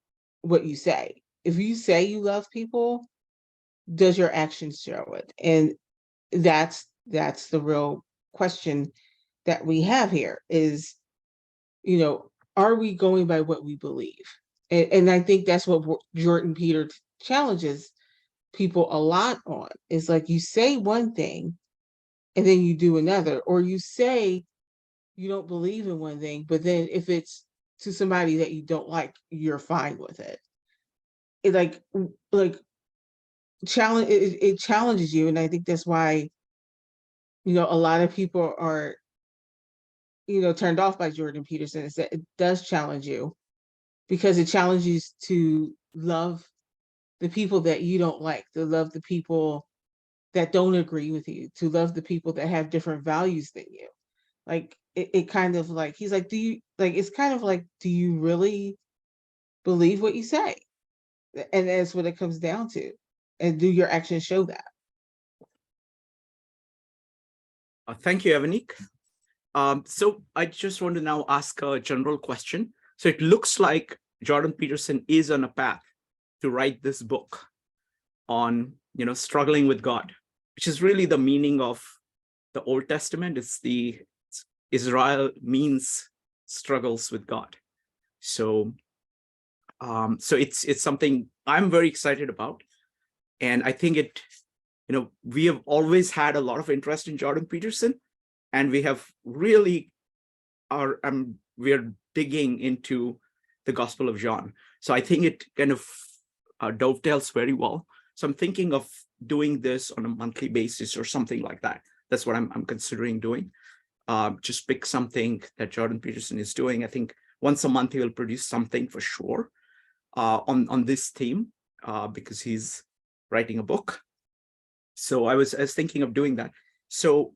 what you say? If you say you love people, does your actions show it? And that's the real question that we have here is, are we going by what we believe? And I think that's what Jordan Peter challenges people a lot on. Is like, you say one thing and then you do another, or you say you don't believe in one thing, but then if it's to somebody that you don't like, you're fine with it. It challenges you. And I think that's why, a lot of people are, turned off by Jordan Peterson, is that it does challenge you, because it challenges you to love the people that you don't like, to love the people that don't agree with you, to love the people that have different values than you. Like it kind of like, he's like, it's kind of like, do you really believe what you say? And that's what it comes down to. And do your actions show that? Thank you, Evanique. So I just want to now ask a general question. So it looks like Jordan Peterson is on a path to write this book on, struggling with God, which is really the meaning of the Old Testament. It's Israel means struggles with God. So, so it's something I'm very excited about. And I think we have always had a lot of interest in Jordan Peterson, and we have really we're digging into the Gospel of John. So I think it kind of dovetails very well. So I'm thinking of doing this on a monthly basis or something like that. That's what I'm considering doing. Just pick something that Jordan Peterson is doing. I think once a month he will produce something for sure on this theme because he's writing a book. So I was thinking of doing that. So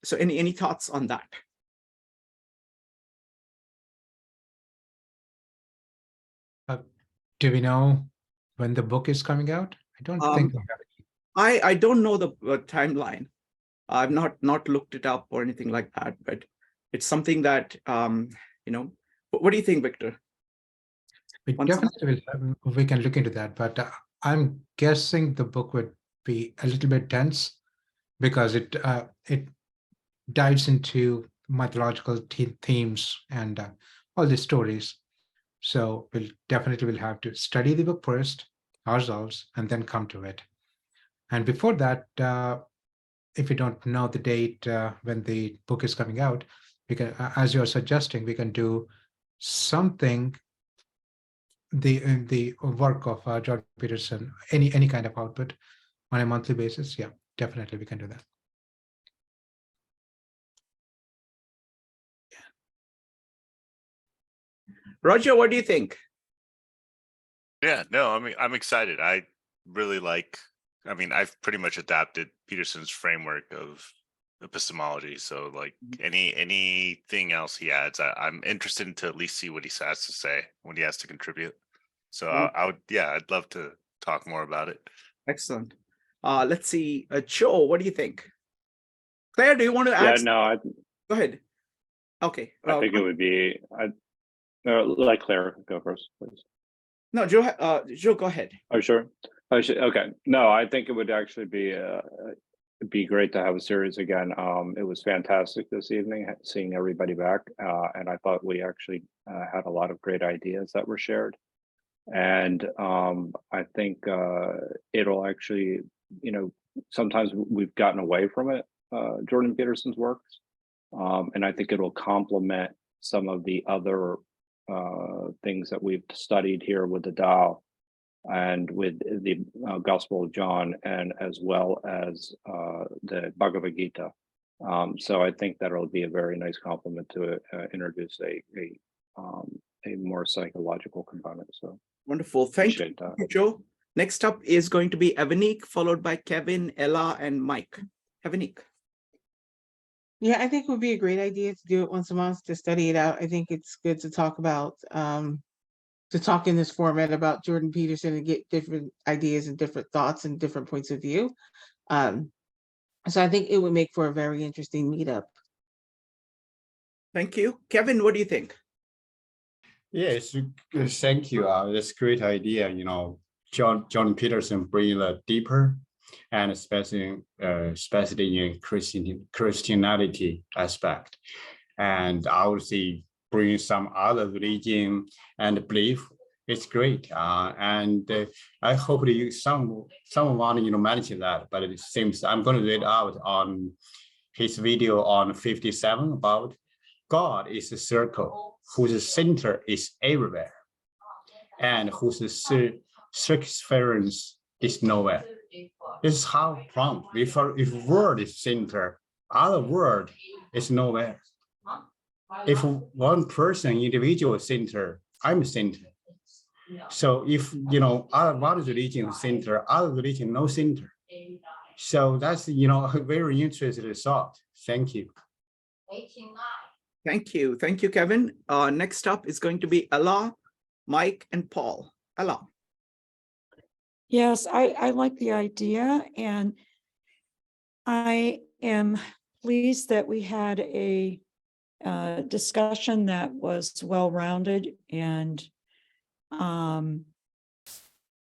so any thoughts on that? Do we know when the book is coming out? I don't think. I don't know the timeline. I've not looked it up or anything like that, but it's something that what do you think, Victor? We definitely we can look into that, but I'm guessing the book would be a little bit dense because it dives into mythological themes and all the stories. So we'll definitely will have to study the book first ourselves and then come to it. And before that, if you don't know the date when the book is coming out, we can, as you're suggesting, we can do something, the work of Jordan Peterson, any kind of output on a monthly basis. Yeah, definitely we can do that. Roger, what do you think? Yeah, no, I mean, I'm excited. I really I've pretty much adapted Peterson's framework of epistemology. So like anything else he adds, I'm interested to at least see what he has to say, what he has to contribute. So I'd love to talk more about it. Excellent. Let's see, Joe, what do you think? Claire, do you want to add? Yeah, no, Go ahead. Okay. I think it would be, let Claire go first, please. No, Joe, go ahead. Oh, sure. Okay. No, I think it would actually be great to have a series again. It was fantastic this evening, seeing everybody back. And I thought we actually had a lot of great ideas that were shared. And I think it'll actually, sometimes we've gotten away from it, Jordan Peterson's works. And I think it'll complement some of the other things that we've studied here with the Tao and with the Gospel of John, and as well as the Bhagavad Gita. So I think that'll be a very nice complement to introduce a more psychological component. So wonderful. Thank you, Joe. Next up is going to be Evanik, followed by Kevin, Ella, and Mike. Evanik. Yeah, I think it would be a great idea to do it once a month to study it out. I think it's good to talk about, to talk in this format about Jordan Peterson and get different ideas and different thoughts and different points of view. So I think it would make for a very interesting meetup. Thank you. Kevin, what do you think? Yes, thank you. That's a great idea. Jordan Peterson bring a deeper and especially in Christianity aspect, and I would say bring some other religion and belief. It's great, and I hope that someone manage that. But it seems I'm going to read out on his video on 57 about God is a circle whose center is everywhere, and whose circumference is nowhere. This is how prompt. If word is center, other word is nowhere. If one person, individual center, I'm center. So if other religion center, other religion no center. So that's a very interesting thought. Thank you. Thank you. Thank you, Kevin. Next up is going to be Ella, Mike, and Paul. Ella. Yes, I like the idea, and I am pleased that we had a discussion that was well-rounded and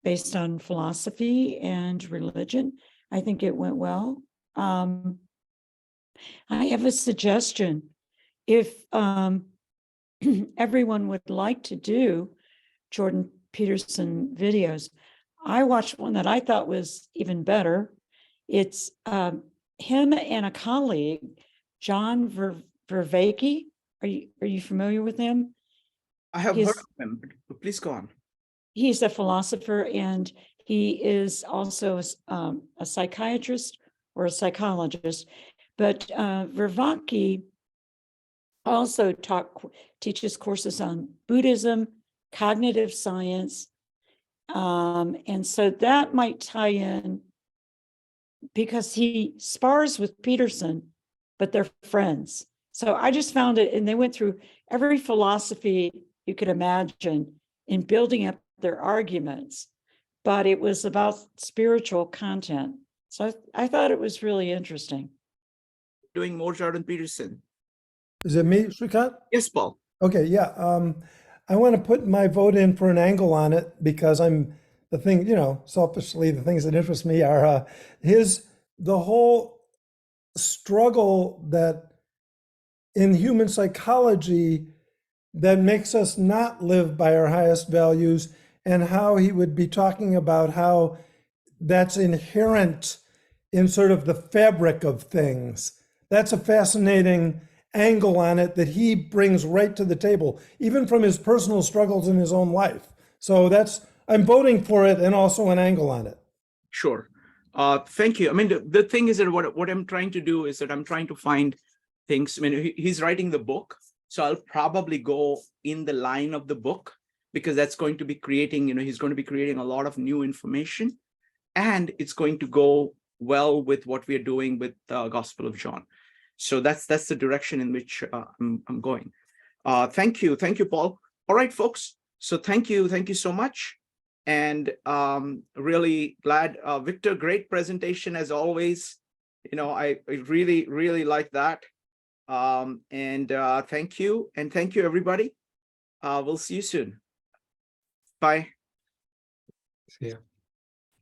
based on philosophy and religion. I think it went well. I have a suggestion. If everyone would like to do Jordan Peterson videos, I watched one that I thought was even better. It's him and a colleague, John Vervaeke. Are you familiar with him? I have heard of him, but please go on. He's a philosopher, and he is also a psychiatrist or a psychologist. But Vervaeke also teaches courses on Buddhism, cognitive science, and so that might tie in because he spars with Peterson, but they're friends. So I just found it, and they went through every philosophy you could imagine in building up their arguments. but it was about spiritual content. So I thought it was really interesting. Doing more Jordan Peterson. Is it me, Shrikant? Yes, Paul. Okay, yeah. I want to put my vote in for an angle on it because the thing, selfishly, the things that interest me are the whole struggle that in human psychology that makes us not live by our highest values, and how he would be talking about how that's inherent in sort of the fabric of things. That's a fascinating angle on it that he brings right to the table, even from his personal struggles in his own life. So I'm voting for it, and also an angle on it. Sure. Thank you. I mean, the thing is that what I'm trying to do is that I'm trying to find things. I mean, he's writing the book, so I'll probably go in the line of the book, because that's going to be creating, he's going to be creating a lot of new information, and it's going to go well with what we are doing with the Gospel of John. So that's the direction in which I'm going. Thank you, Paul. All right, folks. So thank you so much, and really glad, Victor. Great presentation as always. I really like that. And thank you everybody. We'll see you soon. Bye. See ya.